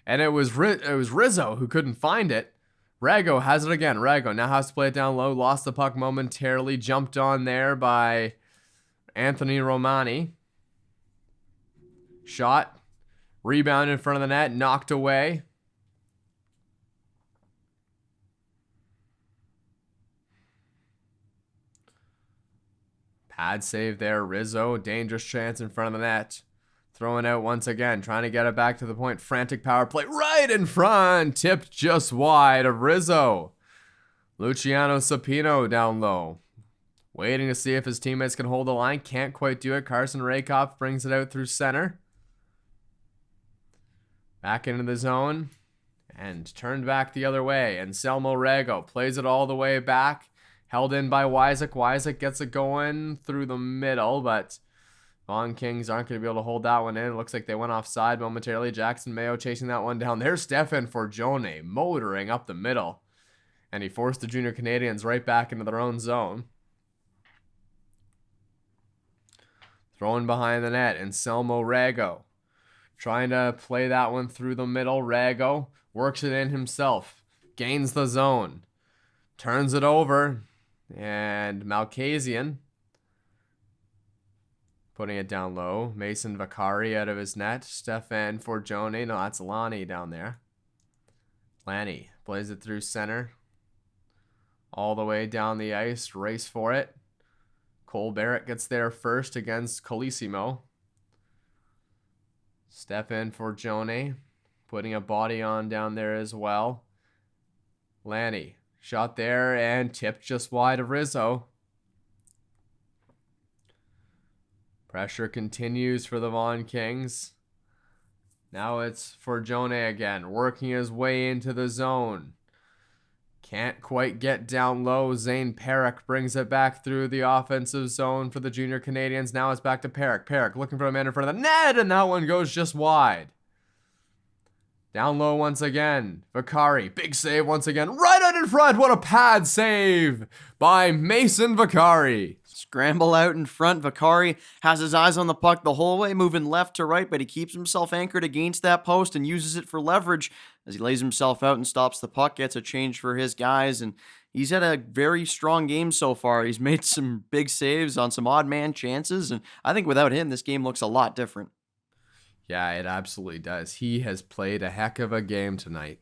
And it was Rizzo who couldn't find it. Rehkopf has it again. Rehkopf now has to play it down low. Lost the puck momentarily. Jumped on there by Anthony Romani. Shot. Rebound in front of the net. Knocked away. Pad save there. Rizzo. Dangerous chance in front of the net. Throwing out once again. Trying to get it back to the point. Frantic power play right in front. Tipped just wide of Rizzo. Luciano Supino down low. Waiting to see if his teammates can hold the line. Can't quite do it. Carson Rehkopf brings it out through center. Back into the zone. And turned back the other way. And Anselmo Rehkopf plays it all the way back. Held in by Wycisk. Wycisk gets it going through the middle, but Vaughan Kings aren't going to be able to hold that one in. It looks like they went offside momentarily. Jackson Mayo chasing that one down. There's Stefan Forgione motoring up the middle. And he forced the Junior Canadiens right back into their own zone. Throwing behind the net. Anselmo Rehkopf trying to play that one through the middle. Rehkopf works it in himself. Gains the zone. Turns it over. And Malkasian putting it down low. Mason Vaccari out of his net. Stefan Forgione. No, that's Lonnie down there. Lanny plays it through center. All the way down the ice. Race for it. Cole Barrett gets there first against Colisimo. Stefan Forgione putting a body on down there as well. Lanny. Shot there and tipped just wide of Rizzo. Pressure continues for the Vaughan Kings. Now it's Forgione again, working his way into the zone. Can't quite get down low. Zane Perrick brings it back through the offensive zone for the Junior Canadiens. Now it's back to Perrick. Perrick looking for a man in front of the net, and that one goes just wide. Down low once again. Vaccari. Big save once again. Right out in front. What a pad save by Mason Vaccari. Scramble out in front. Vaccari has his eyes on the puck the whole way, moving left to right, but he keeps himself anchored against that post and uses it for leverage as he lays himself out and stops the puck, gets a change for his guys, and he's had a very strong game so far. He's made some big saves on some odd man chances, and I think without him, this game looks a lot different. Yeah, it absolutely does. He has played a heck of a game tonight.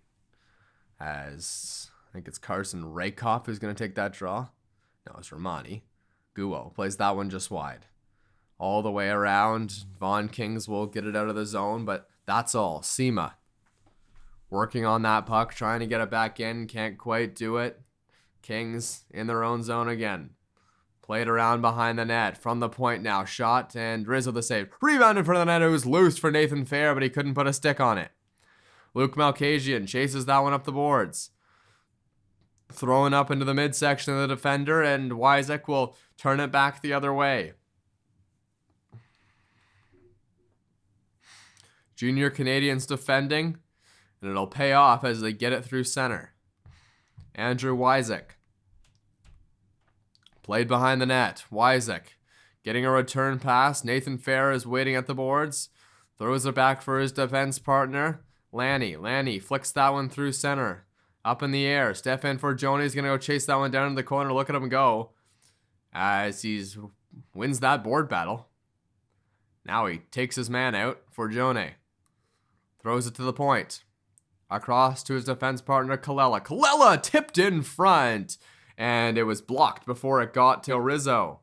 As I think it's Carson Rehkopf who's going to take that draw. No, it's Romani. Guo plays that one just wide. All the way around. Vaughan Kings will get it out of the zone, but that's all. Sima working on that puck, trying to get it back in. Can't quite do it. Kings in their own zone again. Played around behind the net. From the point now. Shot and Rizzo the save. Rebound in front of the net. It was loose for Nathan Fair, but he couldn't put a stick on it. Luke Malkasian chases that one up the boards. Throwing up into the midsection of the defender, and Wycisk will turn it back the other way. Junior Canadiens defending, and it'll pay off as they get it through center. Andrew Wycisk. Played behind the net. Wycisk getting a return pass. Nathan Fair is waiting at the boards. Throws it back for his defense partner. Lanny. Lanny flicks that one through center. Up in the air. Stefan Forgione is going to go chase that one down in the corner. Look at him go. As he wins that board battle. Now he takes his man out. Forgione throws it to the point. Across to his defense partner, Kallela. Kallela tipped in front. And it was blocked before it got to Rizzo.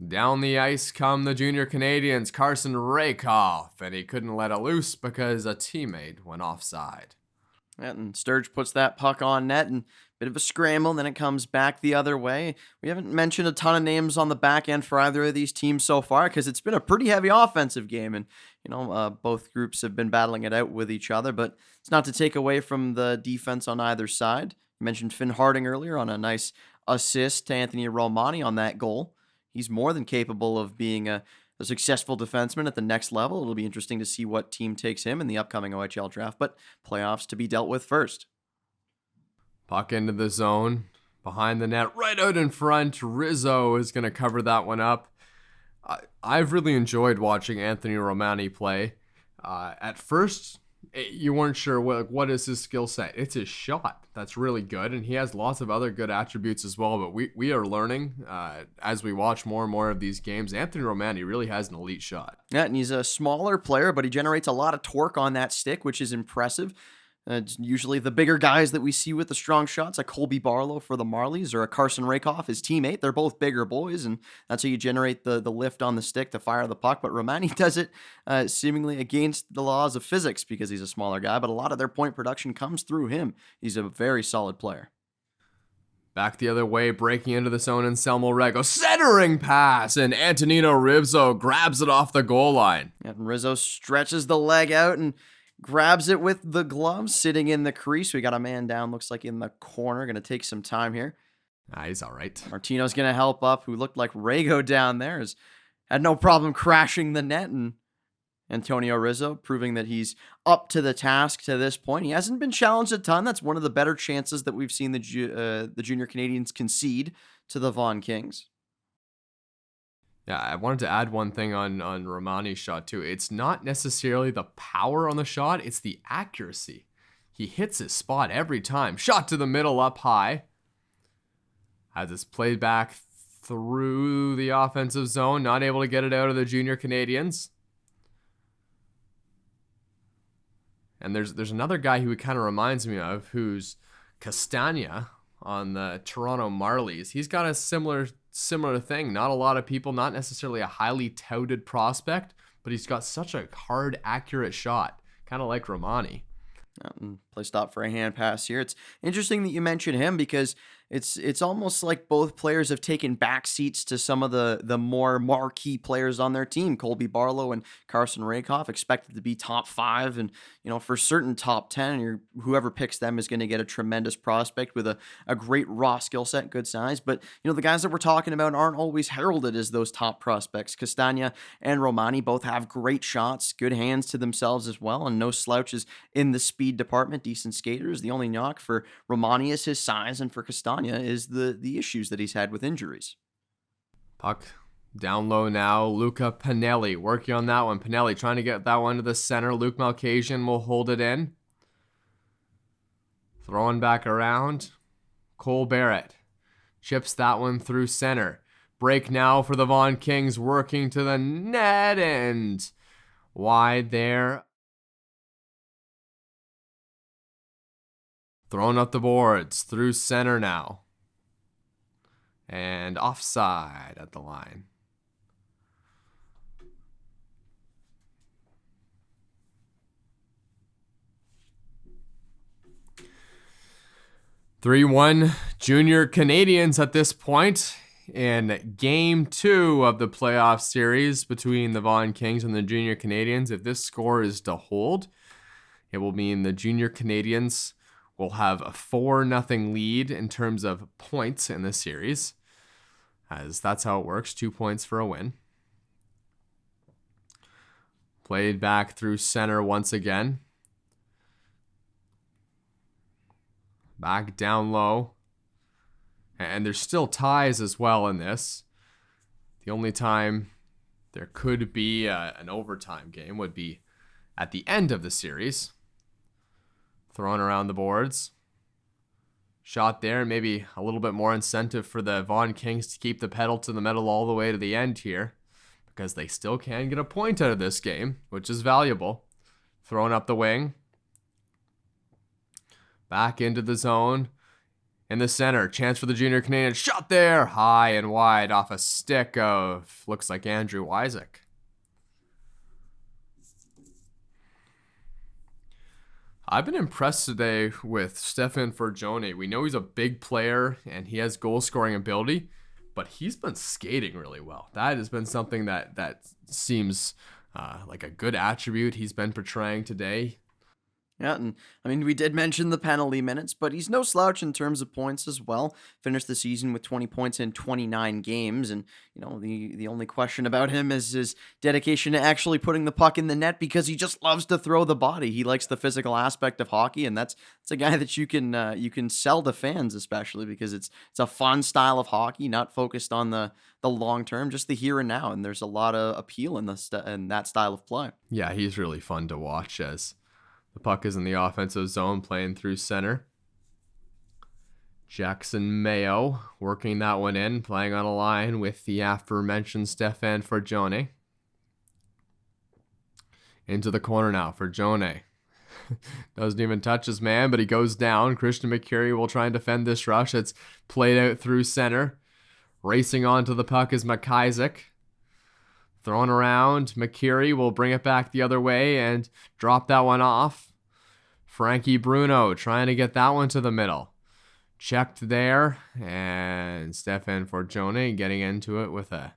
Down the ice come the Junior Canadiens, Carson Rehkopf, and he couldn't let it loose because a teammate went offside. And Sturge puts that puck on net, and Bit of a scramble, and then it comes back the other way. We haven't mentioned a ton of names on the back end for either of these teams so far because it's been a pretty heavy offensive game, and both groups have been battling it out with each other, but it's not to take away from the defense on either side. You mentioned Finn Harding earlier on a nice assist to Anthony Romani on that goal. He's more than capable of being a successful defenseman at the next level. It'll be interesting to see what team takes him in the upcoming OHL draft, but playoffs to be dealt with first. Puck into the zone, behind the net, right out in front. Rizzo is going to cover that one up. I've really enjoyed watching Anthony Romani play. At first, you weren't sure what is his skill set. It's his shot that's really good, and he has lots of other good attributes as well, but we are learning as we watch more and more of these games. Anthony Romani really has an elite shot. Yeah, and he's a smaller player, but he generates a lot of torque on that stick, which is impressive. It's usually the bigger guys that we see with the strong shots, like Colby Barlow for the Marlies or a Carson Rehkopf, his teammate. They're both bigger boys, and that's how you generate the lift on the stick to fire the puck. But Romani does it seemingly against the laws of physics because he's a smaller guy, but a lot of their point production comes through him. He's a very solid player. Back the other way, breaking into the zone, and Selmo Rego, centering pass, and Antonino Rizzo grabs it off the goal line. And Rizzo stretches the leg out and grabs it with the glove, sitting in the crease. We got a man down, looks like in the corner. Going to take some time here. He's all right. Martino's going to help up, who looked like Rego down there. Had no problem crashing the net. And Antonio Rizzo proving that he's up to the task to this point. He hasn't been challenged a ton. That's one of the better chances that we've seen the junior Canadiens concede to the Vaughan Kings. Yeah, I wanted to add one thing on Romani's shot too. It's not necessarily the power on the shot, it's the accuracy. He hits his spot every time. Shot to the middle up high. Has this played back through the offensive zone. Not able to get it out of the junior Canadiens. And there's another guy who kind of reminds me of, who's Castagna on the Toronto Marlies. He's got a similar thing. Not a lot of people, not necessarily a highly touted prospect, but he's got such a hard, accurate shot, kind of like Romani. Play stop for a hand pass here. It's interesting that you mention him because it's almost like both players have taken back seats to some of the more marquee players on their team. Colby Barlow and Carson Rehkopf expected to be top 5, and for certain top 10, whoever picks them is going to get a tremendous prospect with a great raw skill set, good size. But the guys that we're talking about aren't always heralded as those top prospects. Castagna and Romani both have great shots, good hands to themselves as well, and no slouches in the speed department, decent skaters. The only knock for Romani is his size, and for Castagna is the issues that he's had with injuries. Puck down low now. Luca Pinelli working on that one. Pinelli trying to get that one to the center. Luke Malkasian will hold it in. Throwing back around. Cole Barrett chips that one through center. Break now for the Vaughan Kings, working to the net and wide there. Thrown up the boards through center now. And offside at the line. (3-1) Junior Canadiens at this point in Game 2 of the playoff series between the Vaughan Kings and the Junior Canadiens. If this score is to hold, it will mean the Junior Canadiens will have a 4-0 lead in terms of points in this series, as that's how it works, 2 points for a win. Played back through center once again. Back down low. And there's still ties as well in this. The only time there could be an overtime game would be at the end of the series. Thrown around the boards. Shot there, maybe a little bit more incentive for the Vaughan Kings to keep the pedal to the metal all the way to the end here, because they still can get a point out of this game, which is valuable. Thrown up the wing. Back into the zone. In the center, chance for the Junior Canadiens. Shot there, high and wide off a stick of, looks like Andrew Wycisk. I've been impressed today with Stefan Fergione. We know he's a big player and he has goal scoring ability, but he's been skating really well. That has been something that seems like a good attribute he's been portraying today. Yeah, and I mean, we did mention the penalty minutes, but he's no slouch in terms of points as well. Finished the season with 20 points in 29 games, and the only question about him is his dedication to actually putting the puck in the net, because he just loves to throw the body. He likes the physical aspect of hockey, and that's a guy that you can sell to fans, especially because it's a fun style of hockey, not focused on the long term, just the here and now, and there's a lot of appeal in in that style of play. Yeah, he's really fun to watch as the puck is in the offensive zone, playing through center. Jackson Mayo working that one in, playing on a line with the aforementioned Stefan Fergione. Into the corner now, Fergione. Doesn't even touch his man, but he goes down. Christian McCurry will try and defend this rush. It's played out through center. Racing onto the puck is Wycisk. Thrown around, McCurry will bring it back the other way and drop that one off. Frankie Bruno trying to get that one to the middle. Checked there, and Stefan Fergione getting into it with a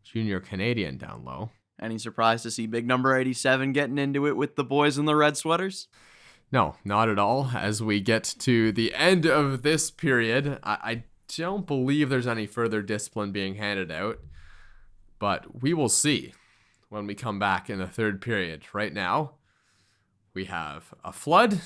junior Canadian down low. Any surprise to see big number 87 getting into it with the boys in the red sweaters? No, not at all. As we get to the end of this period, I don't believe there's any further discipline being handed out. But we will see when we come back in the third period. Right now, we have a flood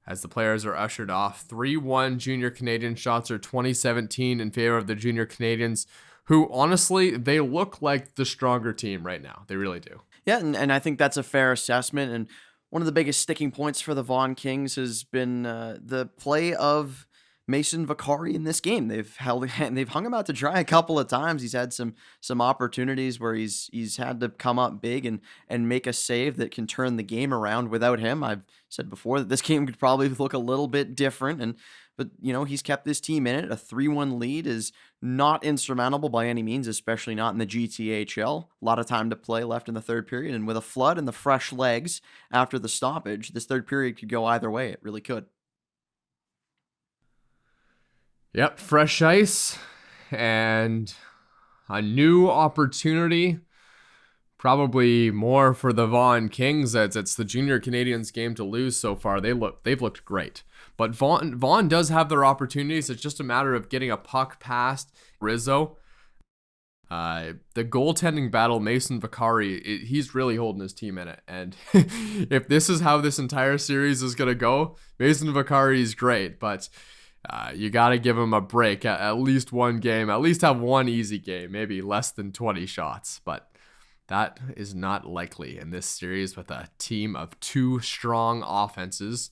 as the players are ushered off. 3-1 junior Canadian shots are 2017 in favor of the junior Canadians, who honestly, they look like the stronger team right now. They really do. Yeah, and I think that's a fair assessment. And one of the biggest sticking points for the Vaughan Kings has been the play of Mason Vaccari in this game. They've hung him out to dry a couple of times. He's had some opportunities where he's had to come up big and make a save that can turn the game around. Without him, I've said before that this game could probably look a little bit different. But he's kept this team in it. A 3-1 lead is not insurmountable by any means, especially not in the GTHL. A lot of time to play left in the third period, and with a flood and the fresh legs after the stoppage, this third period could go either way. It really could. Yep, fresh ice and a new opportunity. Probably more for the Vaughan Kings, as it's the junior Canadiens game to lose so far. They've looked great. But Vaughan does have their opportunities. It's just a matter of getting a puck past Rizzo. The goaltending battle, Mason Vaccari, he's really holding his team in it. And if this is how this entire series is going to go, Mason Vaccari is great. But you got to give him a break, at least one game, at least have one easy game, maybe less than 20 shots. But that is not likely in this series with a team of two strong offenses.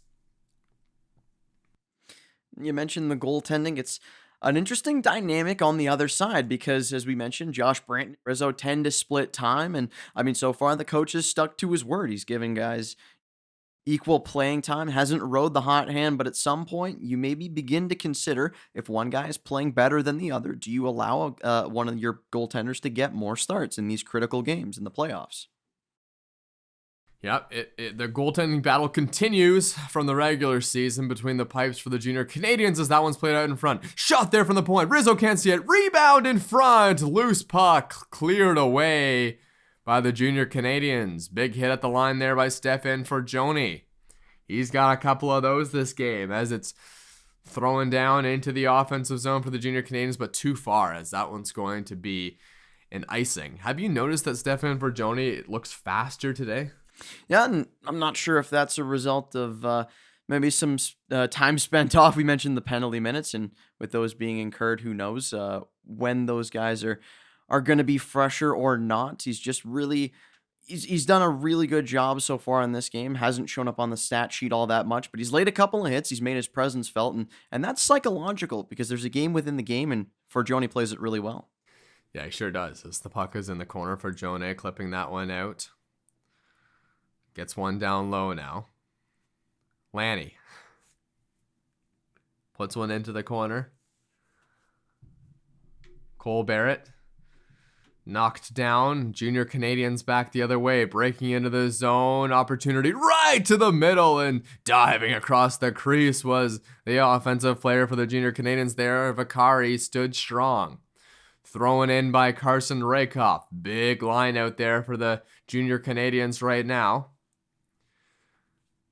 You mentioned the goaltending. It's an interesting dynamic on the other side because, as we mentioned, Josh Brandt and Rizzo tend to split time. And, I mean, so far the coach has stuck to his word. He's giving guys equal playing time, hasn't rode the hot hand, but at some point you maybe begin to consider, if one guy is playing better than the other, do you allow one of your goaltenders to get more starts in these critical games in the playoffs? Yep, the goaltending battle continues from the regular season between the pipes for the junior Canadiens as that one's played out in front. Shot there from the point. Rizzo can't see it. Rebound in front. Loose puck cleared away by the junior Canadiens. Big hit at the line there by Stefan Fergione. He's got a couple of those this game as it's throwing down into the offensive zone for the junior Canadiens, but too far as that one's going to be an icing. Have you noticed that Stefan Fergione looks faster today? Yeah, and I'm not sure if that's a result of maybe some time spent off. We mentioned the penalty minutes, and with those being incurred, who knows when those guys are going to be fresher or not. He's just really, he's done a really good job so far in this game. Hasn't shown up on the stat sheet all that much, but he's laid a couple of hits. He's made his presence felt, and that's psychological because there's a game within the game, and Fergione plays it really well. Yeah, he sure does. As the puck is in the corner for Fergione, clipping that one out. Gets one down low now. Lanny puts one into the corner. Cole Barrett knocked down. Junior Canadiens back the other way, breaking into the zone. Opportunity right right to the middle, and diving across the crease was the offensive player for the Junior Canadiens there. Vaccari stood strong. Thrown in by Carson Rehkopf. Big line out there for the Junior Canadiens right now.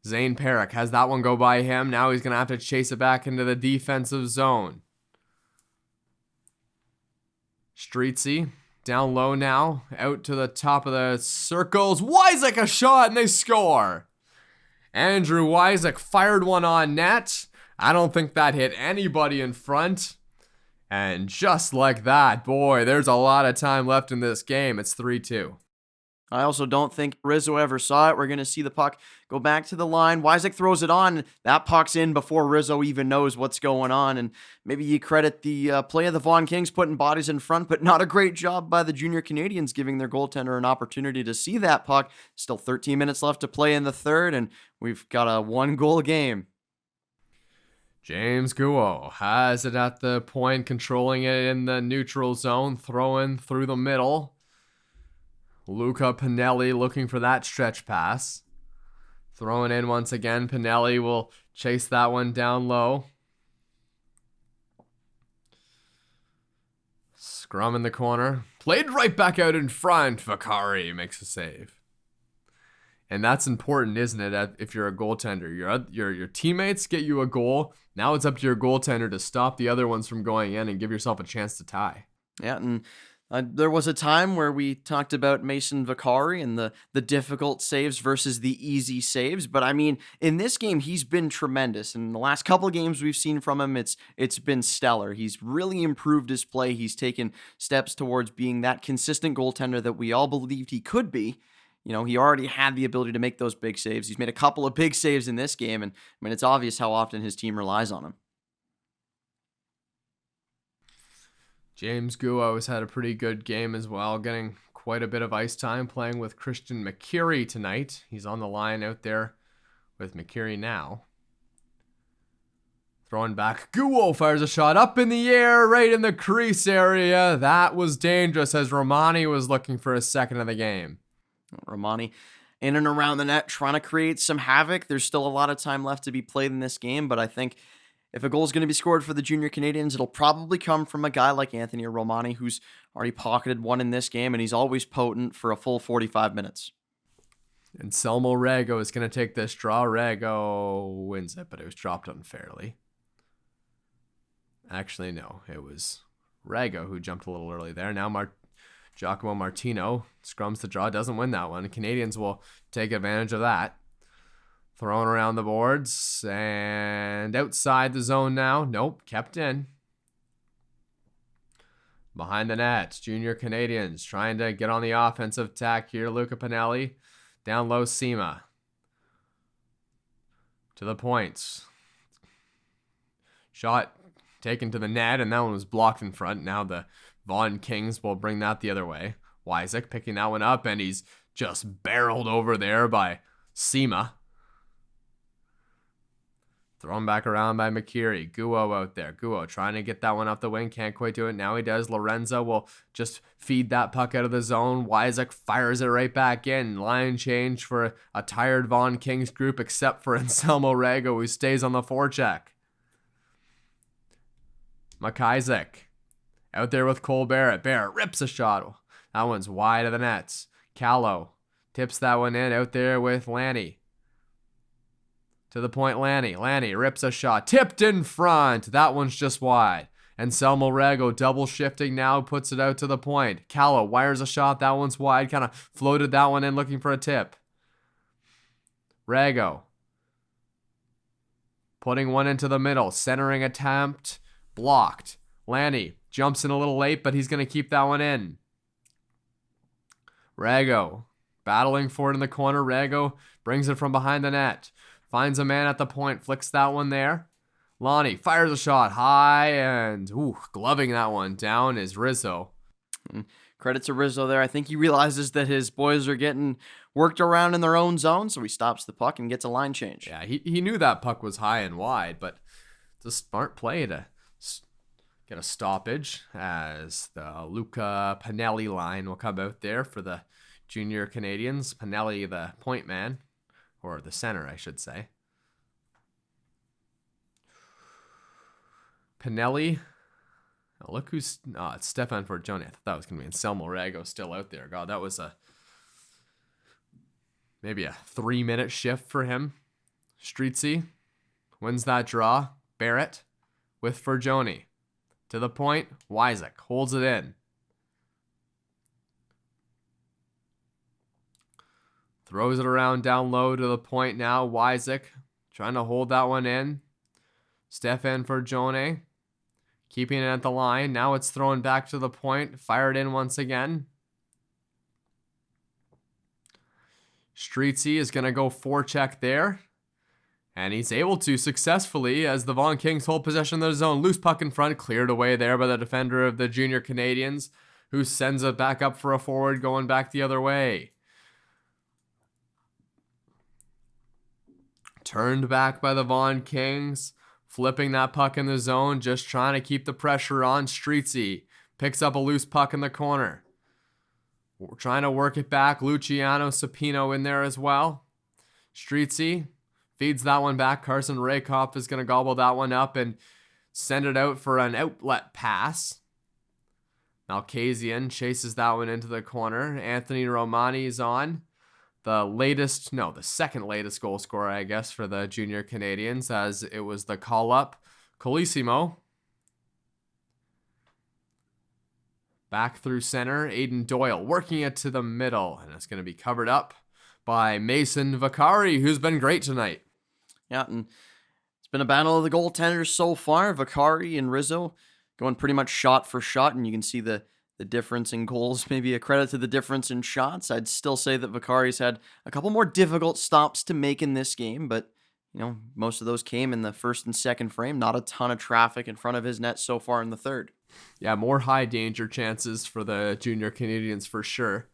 Zane Perrick has that one go by him. Now he's going to have to chase it back into the defensive zone. Streetsy down low now. Out to the top of the circles. Wycisk a shot and they score. Andrew Wycisk fired one on net. I don't think that hit anybody in front. And just like that, boy, there's a lot of time left in this game. It's 3-2. I also don't think Rizzo ever saw it. We're going to see the puck go back to the line. Wycisk throws it on. That puck's in before Rizzo even knows what's going on. And maybe you credit the play of the Vaughan Kings putting bodies in front, but not a great job by the Junior Canadiens giving their goaltender an opportunity to see that puck. Still 13 minutes left to play in the third, and we've got a 1-goal game. James Guo has it at the point, controlling it in the neutral zone, throwing through the middle. Luca Pinelli looking for that stretch pass. Throwing in once again. Pinelli will chase that one down low. Scrum in the corner. Played right back out in front. Vaccari makes a save. And that's important, isn't it? If you're a goaltender, your teammates get you a goal. Now it's up to your goaltender to stop the other ones from going in and give yourself a chance to tie. Yeah, and there was a time where we talked about Mason Vaccari and the difficult saves versus the easy saves. But I mean, in this game, he's been tremendous. And in the last couple of games we've seen from him, it's been stellar. He's really improved his play. He's taken steps towards being that consistent goaltender that we all believed he could be. You know, he already had the ability to make those big saves. He's made a couple of big saves in this game, and I mean, it's obvious how often his team relies on him. James Guo has had a pretty good game as well, getting quite a bit of ice time playing with Christian McCurry tonight. He's on the line out there with McCurry now. Throwing back, Guo fires a shot up in the air, right in the crease area. That was dangerous as Romani was looking for a second of the game. Romani in and around the net, trying to create some havoc. There's still a lot of time left to be played in this game, but I think if a goal is going to be scored for the Junior Canadiens, it'll probably come from a guy like Anthony Romani, who's already pocketed one in this game, and he's always potent for a full 45 minutes. And Selmo Rego is going to take this draw. Rego wins it, but it was dropped unfairly. Actually, no, it was Rego who jumped a little early there. Now Giacomo Martino scrums the draw, doesn't win that one. Canadians will take advantage of that. Thrown around the boards and outside the zone now. Nope, kept in. Behind the net, Junior Canadiens trying to get on the offensive attack here. Luca Pinelli, down low, Sima. To the points. Shot taken to the net, and that one was blocked in front. Now the Vaughan Kings will bring that the other way. Wycisk picking that one up, and he's just barreled over there by Sima. Thrown back around by McCurry. Guo out there. Guo trying to get that one up the wing. Can't quite do it. Now he does. Lorenzo will just feed that puck out of the zone. Wycisk fires it right back in. Line change for a tired Vaughan Kings group, except for Anselmo Rego, who stays on the forecheck. McIsaac out there with Cole Barrett. Barrett rips a shot. That one's wide of the nets. Callow tips that one in out there with Lanny. To the point, Lanny. Lanny rips a shot. Tipped in front. That one's just wide. And Selmo Rego double shifting now, puts it out to the point. Callow wires a shot. That one's wide. Kind of floated that one in looking for a tip. Rego putting one into the middle. Centering attempt. Blocked. Lanny jumps in a little late, but he's going to keep that one in. Rego battling for it in the corner. Rego brings it from behind the net. Finds a man at the point. Flicks that one there. Lonnie fires a shot high and gloving that one down is Rizzo. Credit to Rizzo there. I think he realizes that his boys are getting worked around in their own zone, so he stops the puck and gets a line change. Yeah, he knew that puck was high and wide, but it's a smart play to get a stoppage as the Luca Pinelli line will come out there for the Junior Canadiens. Pinelli, the point man, or the center, I should say. Pinelli. Oh, look who's... Oh, it's Stefan Forgione. I thought that was going to be Anselmo Rago still out there. God, that was maybe a 3-minute shift for him. Streetsy wins that draw. Barrett with Forgione. To the point. Wycisk holds it in. Throws it around down low to the point now. Wycisk trying to hold that one in. Stefan Forgione keeping it at the line. Now it's thrown back to the point. Fired in once again. Streetsy is going to go forecheck there. And he's able to successfully as the Vaughan Kings hold possession of their zone. Loose puck in front. Cleared away there by the defender of the Junior Canadiens, who sends it back up for a forward going back the other way. Turned back by the Vaughan Kings. Flipping that puck in the zone, just trying to keep the pressure on. Streetsy picks up a loose puck in the corner. We're trying to work it back. Luciano, Supino in there as well. Streetsy feeds that one back. Carson Rehkopf is going to gobble that one up and send it out for an outlet pass. Malkasian chases that one into the corner. Anthony Romani is on. The second latest goal scorer, I guess, for the Junior Canadiens, as it was the call-up. Colisimo. Back through center. Aiden Doyle working it to the middle, and it's going to be covered up by Mason Vaccari, who's been great tonight. Yeah, and it's been a battle of the goaltenders so far. Vaccari and Rizzo going pretty much shot for shot, and you can see the difference in goals, maybe a credit to the difference in shots. I'd still say that Vaccari's had a couple more difficult stops to make in this game, but most of those came in the first and second frame. Not a ton of traffic in front of his net so far in the third. Yeah, more high danger chances for the Junior Canadiens for sure.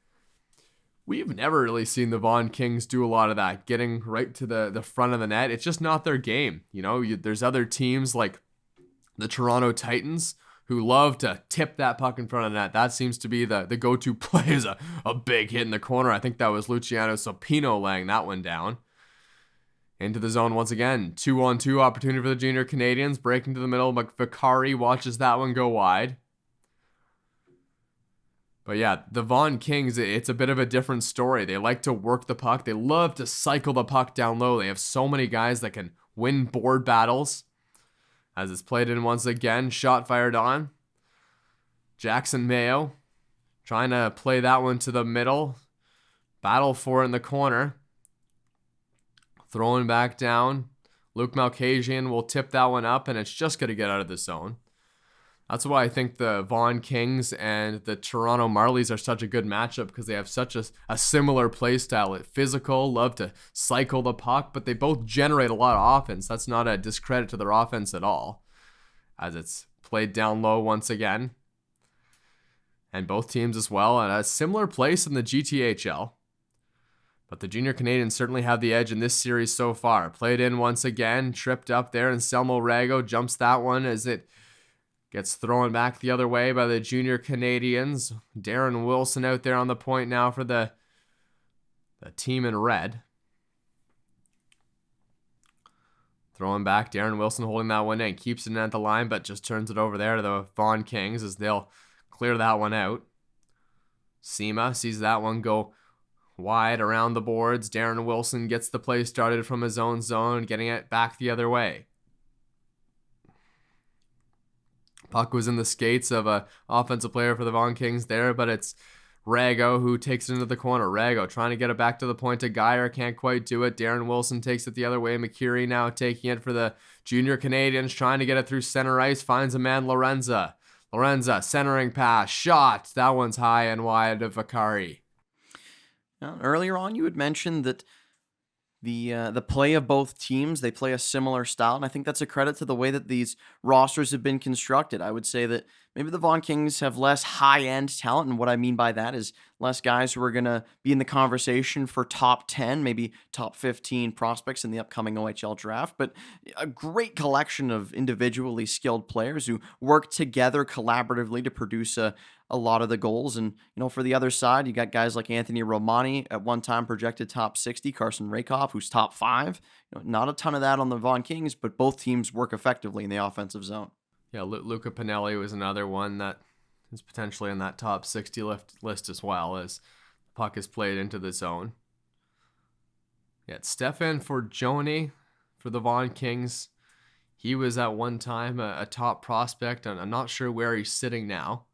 We've never really seen the Vaughan Kings do a lot of that, getting right to the front of the net. It's just not their game. There's other teams like the Toronto Titans who love to tip that puck in front of the net. That seems to be the go-to play, is a big hit in the corner. I think that was Luciano Supino laying that one down. Into the zone once again. 2-on-2 opportunity for the Junior Canadiens. Breaking to the middle. Vaccari watches that one go wide. But yeah, the Vaughan Kings, it's a bit of a different story. They like to work the puck. They love to cycle the puck down low. They have so many guys that can win board battles. As it's played in once again, shot fired on. Jackson Mayo trying to play that one to the middle. Battle for it in the corner. Throwing back down. Luke Malkasian will tip that one up, and it's just going to get out of the zone. That's why I think the Vaughan Kings and the Toronto Marlies are such a good matchup, because they have such a similar play style. It's physical, love to cycle the puck, but they both generate a lot of offense. That's not a discredit to their offense at all, as it's played down low once again. And both teams as well at a similar place in the GTHL. But the Junior Canadiens certainly have the edge in this series so far. Played in once again, tripped up there, and Anselmo Rago jumps that one as it gets thrown back the other way by the Junior Canadiens. Darren Wilson out there on the point now for the team in red. Throwing back, Darren Wilson holding that one in. Keeps it at the line, but just turns it over there to the Vaughan Kings as they'll clear that one out. Sema sees that one go wide around the boards. Darren Wilson gets the play started from his own zone, getting it back the other way. Puck was in the skates of an offensive player for the Vaughan Kings there, but it's Rago who takes it into the corner. Rago trying to get it back to the point to Geyer, can't quite do it. Darren Wilson takes it the other way. McCurry now taking it for the Junior Canadiens, trying to get it through center ice, finds a man, Lorenza. Lorenza, centering pass, shot. That one's high and wide of Vaccari. Now, earlier on, you had mentioned that the play of both teams, they play a similar style, and I think that's a credit to the way that these rosters have been constructed. I would say that maybe the Vaughan Kings have less high-end talent, and what I mean by that is less guys who are going to be in the conversation for top 10, maybe top 15 prospects in the upcoming OHL draft, but a great collection of individually skilled players who work together collaboratively to produce a a lot of the goals. And, for the other side, you got guys like Anthony Romani, at one time projected top 60, Carson Rehkopf, who's top 5. Not a ton of that on the Vaughan Kings, but both teams work effectively in the offensive zone. Yeah, Luca Pinelli was another one that is potentially in that top 60 list as well, as the puck is played into the zone. Yeah, it's Stefan Forgione for the Vaughan Kings. He was at one time a top prospect, and I'm not sure where he's sitting now.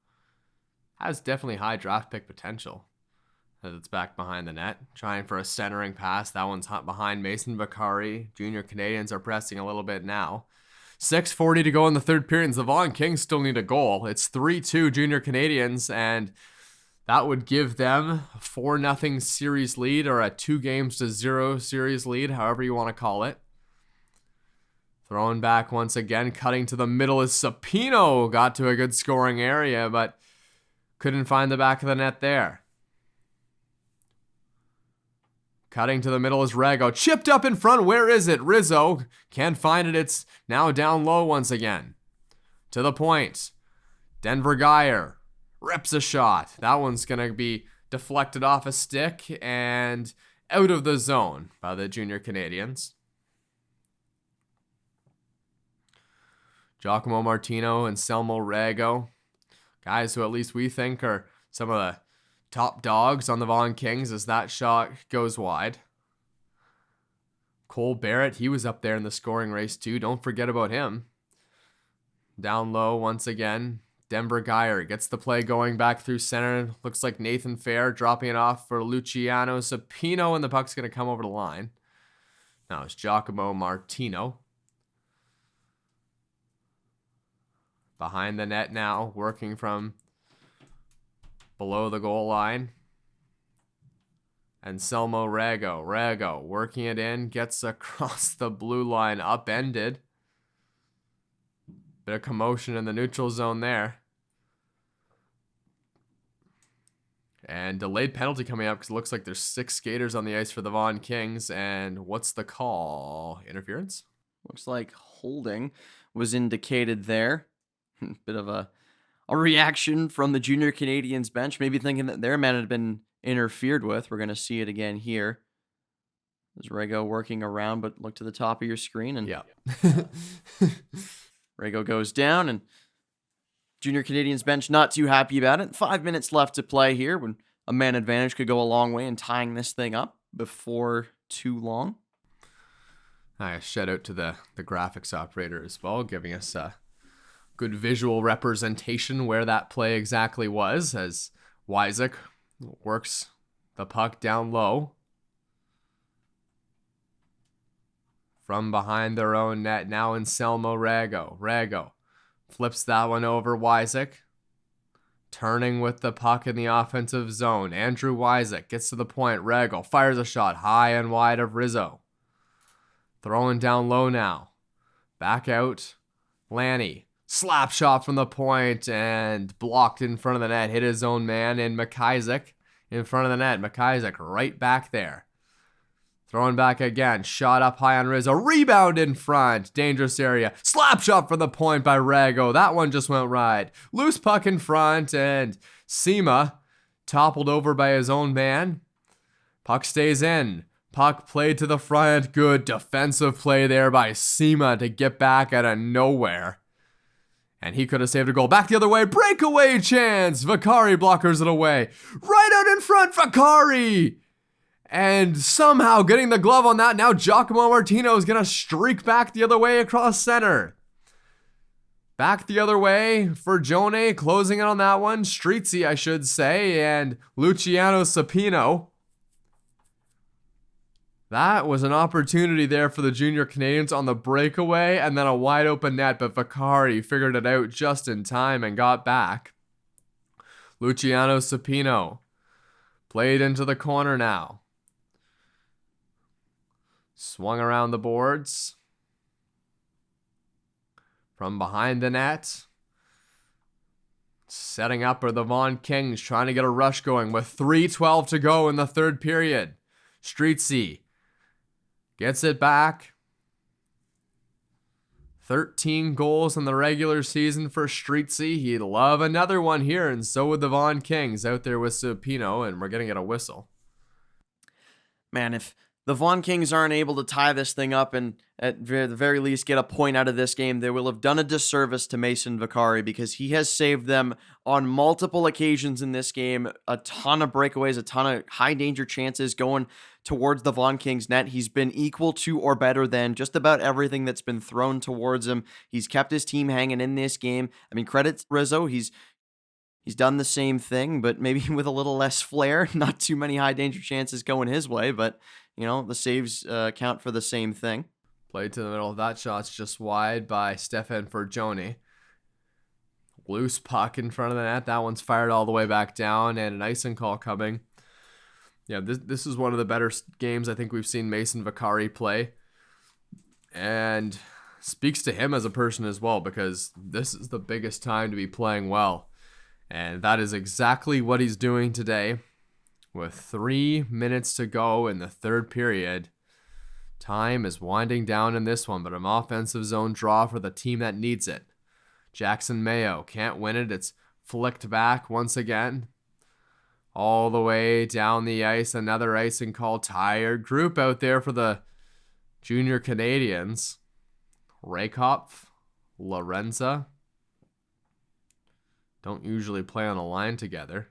Has definitely high draft pick potential. As it's back behind the net, trying for a centering pass. That one's behind Mason Vaccari. Junior Canadiens are pressing a little bit now. 6:40 to go in the third period, and the Vaughan Kings still need a goal. It's 3-2 Junior Canadiens, and that would give them a 4-0 series lead, or a 2-0 series lead, however you want to call it. Throwing back once again, cutting to the middle is Supino. Got to a good scoring area, but couldn't find the back of the net there. Cutting to the middle is Rego. Chipped up in front. Where is it? Rizzo can't find it. It's now down low once again. To the point. Denver Geyer rips a shot. That one's going to be deflected off a stick and out of the zone by the Junior Canadiens. Giacomo Martino and Selmo Rego, guys who at least we think are some of the top dogs on the Vaughan Kings, as that shot goes wide. Cole Barrett, he was up there in the scoring race too. Don't forget about him. Down low once again. Denver Geyer gets the play going back through center. Looks like Nathan Fair dropping it off for Luciano Supino, and the puck's going to come over the line. Now it's Giacomo Martino. Behind the net now, working from below the goal line. And Selmo Rego. Rego working it in, gets across the blue line, upended. Bit of commotion in the neutral zone there. And delayed penalty coming up because it looks like there's 6 skaters on the ice for the Vaughan Kings. And what's the call? Interference? Looks like holding was indicated there. Bit of a reaction from the Junior Canadiens bench, maybe thinking that their man had been interfered with. We're going to see it again here. There's Rego working around, but look to the top of your screen. And yeah. Rego goes down, and Junior Canadiens bench not too happy about it. 5 minutes left to play here, when a man advantage could go a long way in tying this thing up before too long. I shout out to the graphics operator as well, giving us a good visual representation where that play exactly was, as Wycisk works the puck down low from behind their own net. Now in Selmo Rego. Rego flips that one over. Wycisk turning with the puck in the offensive zone. Andrew Wycisk gets to the point. Rego fires a shot high and wide of Rizzo. Throwing down low now. Back out. Lanny. Slap shot from the point and blocked in front of the net. Hit his own man in Wycisk in front of the net. Wycisk right back there. Throwing back again. Shot up high on Rizzo. Rebound in front. Dangerous area. Slap shot from the point by Rego. That one just went wide. Loose puck in front, and Sima toppled over by his own man. Puck stays in. Puck played to the front. Good defensive play there by Sima to get back out of nowhere. And he could have saved a goal. Back the other way. Breakaway chance. Vaccari blockers it away. Right out in front. Vaccari. And somehow getting the glove on that. Now Giacomo Martino is going to streak back the other way across center. Back the other way for Jone. Closing it on that one. Streetsy, I should say. And Luciano Supino. That was an opportunity there for the Junior Canadiens on the breakaway, and then a wide open net, but Vaccari figured it out just in time and got back. Luciano Supino played into the corner now. Swung around the boards. From behind the net. Setting up are the Vaughan Kings, trying to get a rush going with 3:12 to go in the third period. Streetsy gets it back. 13 goals in the regular season for Streetsy. He'd love another one here, and so would the Vaughan Kings out there with Supino, and we're going to get a whistle. Man, if the Vaughan Kings aren't able to tie this thing up and at the very least get a point out of this game, they will have done a disservice to Mason Vaccari, because he has saved them on multiple occasions in this game. A ton of breakaways, a ton of high danger chances going towards the Vaughan Kings net. He's been equal to or better than just about everything that's been thrown towards him. He's kept his team hanging in this game. I mean, credit Rizzo. He's done the same thing, but maybe with a little less flair. Not too many high danger chances going his way, but the saves count for the same thing. Played to the middle of that shot's just wide by Stefan Forgione. Loose puck in front of the net. That one's fired all the way back down, and an icing call coming. Yeah, this is one of the better games I think we've seen Mason Vaccari play. And speaks to him as a person as well, because this is the biggest time to be playing well. And that is exactly what he's doing today. With 3 minutes to go in the third period, time is winding down in this one, but an offensive zone draw for the team that needs it. Jackson Mayo can't win it. It's flicked back once again. All the way down the ice, another icing call. Tired group out there for the junior Canadiens. Rehkopf, Lorenza. Don't usually play on a line together,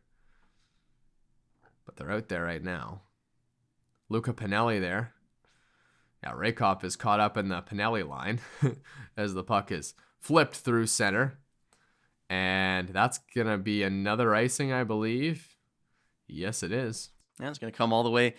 but they're out there right now. Luca Pinelli there. Yeah, Rehkopf is caught up in the Pinelli line as the puck is flipped through center. And that's going to be another icing, I believe. Yes, it is. Yeah, it's going to come all the way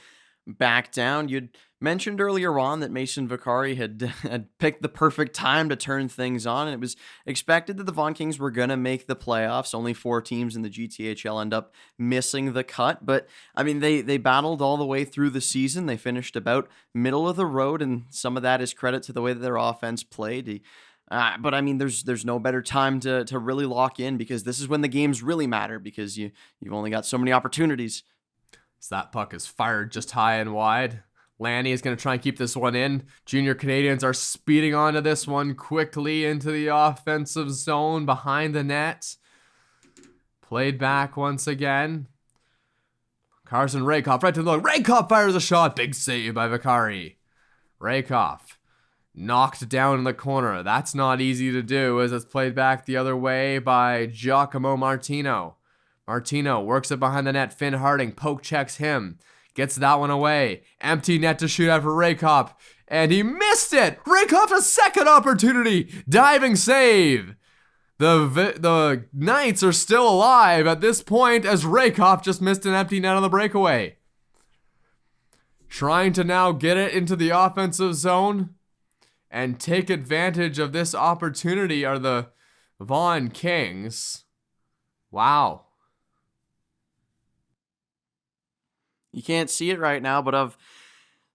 back down. You'd mentioned earlier on that Mason Vaccari had picked the perfect time to turn things on, and it was expected that the Vaughan Kings were going to make the playoffs. Only 4 teams in the GTHL end up missing the cut, but I mean, they battled all the way through the season. They finished about middle of the road, and some of that is credit to the way that their offense played. But I mean, there's no better time to really lock in, because this is when the games really matter, because you've only got so many opportunities. So that puck is fired just high and wide. Lanny is going to try and keep this one in. Junior Canadiens are speeding onto this one quickly into the offensive zone behind the net. Played back once again. Carson Rehkopf right to the look. Rehkopf fires a shot. Big save by Vaccari. Rehkopf knocked down in the corner. That's not easy to do, as it's played back the other way by Giacomo Martino. Martino works it behind the net. Finn Harding poke checks him. Gets that one away. Empty net to shoot out for Rehkopf. And he missed it! Rehkopf a second opportunity! Diving save! The Knights are still alive at this point, as Rehkopf just missed an empty net on the breakaway. Trying to now get it into the offensive zone and take advantage of this opportunity are the Vaughan Kings. Wow. You can't see it right now, but I've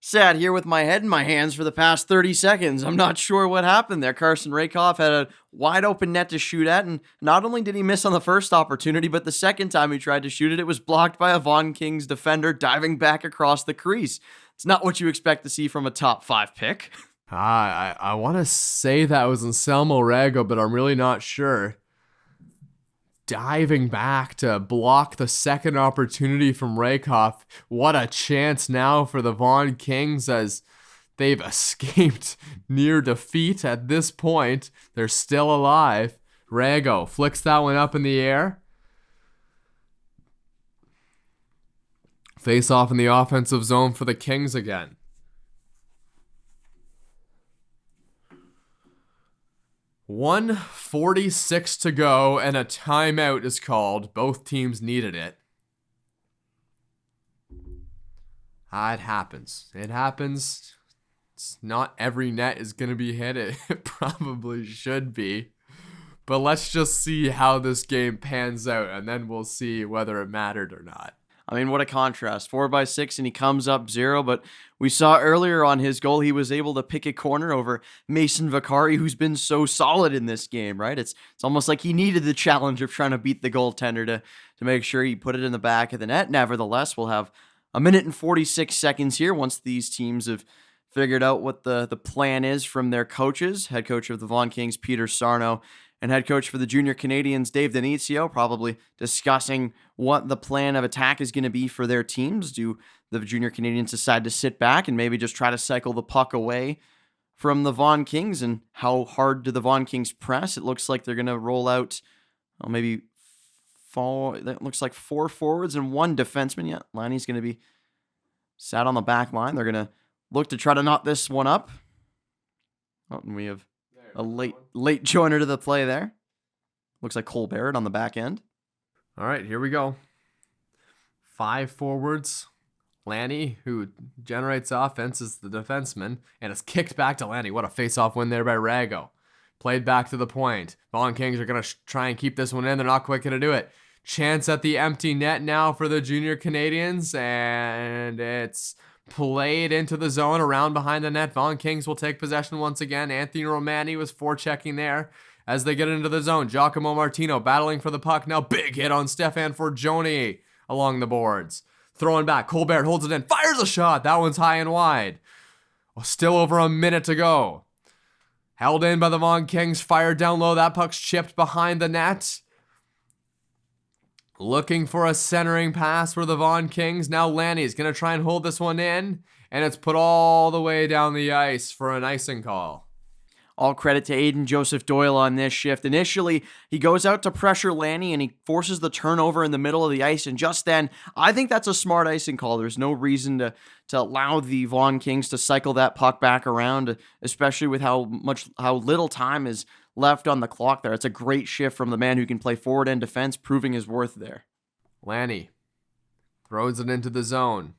sat here with my head in my hands for the past 30 seconds. I'm not sure what happened there. Carson Rehkopf had a wide open net to shoot at, and not only did he miss on the first opportunity, but the second time he tried to shoot it, it was blocked by a Vaughan Kings defender diving back across the crease. It's not what you expect to see from a top 5 pick. I want to say that was Anselmo Rego, but I'm really not sure. Diving back to block the second opportunity from Rehkopf. What a chance now for the Vaughan Kings, as they've escaped near defeat at this point. They're still alive. Rego flicks that one up in the air. Face off in the offensive zone for the Kings again. .146 to go, and a timeout is called. Both teams needed it. It happens. It happens. It's not every net is going to be hit. It probably should be. But let's just see how this game pans out, and then we'll see whether it mattered or not. I mean, what a contrast. 4x6 and he comes up 0, but we saw earlier on his goal, he was able to pick a corner over Mason Vaccari, who's been so solid in this game, right? It's almost like he needed the challenge of trying to beat the goaltender to make sure he put it in the back of the net. Nevertheless, we'll have a minute and 46 seconds here once these teams have figured out what the plan is from their coaches. Head coach of the Vaughan Kings, Peter Sarno, and head coach for the Junior Canadiens, Dave Denizio, probably discussing what the plan of attack is going to be for their teams. Do the Junior Canadiens decide to sit back and maybe just try to cycle the puck away from the Vaughan Kings? And how hard do the Vaughan Kings press? It looks like they're going to roll out maybe that looks like 4 forwards and 1 defenseman. Yeah, Lanny's going to be sat on the back line. They're going to look to try to knock this one up. Oh, and we have a late joiner to the play there. Looks like Cole Barrett on the back end. All right, here we go. 5 forwards. Lanny, who generates offense, is the defenseman, and it's kicked back to Lanny. What a face-off win there by Rago. Played back to the point. Vaughan Kings are going to try and keep this one in. They're not quite going to do it. Chance at the empty net now for the Junior Canadiens, and it's played into the zone around behind the net. Vaughan Kings will take possession once again. Anthony Romani was forechecking there as they get into the zone. Giacomo Martino battling for the puck. Now big hit on Stefan Forgione along the boards. Throwing back. Colbert holds it in. Fires a shot. That one's high and wide. Still over a minute to go. Held in by the Vaughan Kings. Fired down low. That puck's chipped behind the net. Looking for a centering pass for the Vaughan Kings. Now Lanny's going to try and hold this one in. And it's put all the way down the ice for an icing call. All credit to Aiden Joseph Doyle on this shift. Initially, he goes out to pressure Lanny and he forces the turnover in the middle of the ice. And just then, I think that's a smart icing call. There's no reason to allow the Vaughan Kings to cycle that puck back around, especially with how little time is left on the clock there. It's a great shift from the man who can play forward and defense, proving his worth there. Lanny throws it into the zone.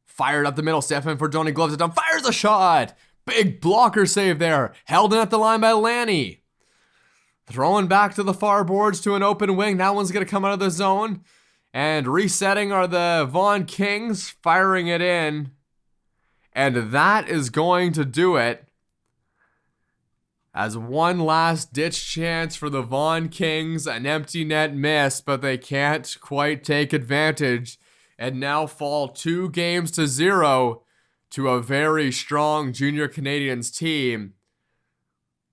Fired up the middle. Stefan Forgione gloves it down. Fires a shot. Big blocker save there. Held in at the line by Lanny. Throwing back to the far boards to an open wing. That one's going to come out of the zone. And resetting are the Vaughan Kings. Firing it in. And that is going to do it. As one last ditch chance for the Vaughan Kings. An empty net miss, but they can't quite take advantage. And now fall 2-0 to a very strong Junior Canadiens team.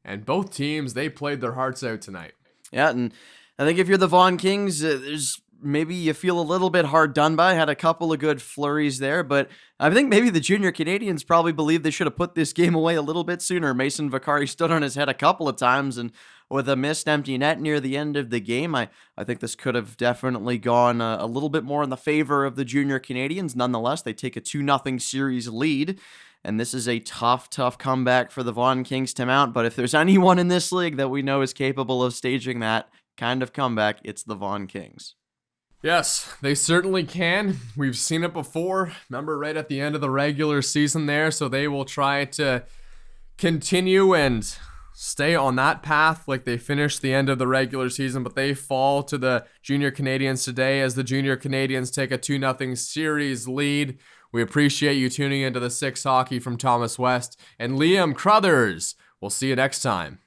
And both teams, they played their hearts out tonight. Yeah, and I think if you're the Vaughan Kings, there's maybe you feel a little bit hard done by. Had a couple of good flurries there, but I think maybe the Junior Canadiens probably believe they should have put this game away a little bit sooner. Mason Vaccari stood on his head a couple of times, and with a missed empty net near the end of the game, I think this could have definitely gone a little bit more in the favor of the Junior Canadiens. Nonetheless, they take a 2-0 series lead, and this is a tough comeback for the Vaughan Kings to mount. But if there's anyone in this league that we know is capable of staging that kind of comeback, it's the Vaughan Kings. Yes, they certainly can. We've seen it before. Remember right at the end of the regular season there, so they will try to continue and stay on that path like they finished the end of the regular season, but they fall to the Junior Canadiens today as the Junior Canadiens take a 2-0 series lead. We appreciate you tuning into the 6 Hockey from Thomas West and Liam Crothers. We'll see you next time.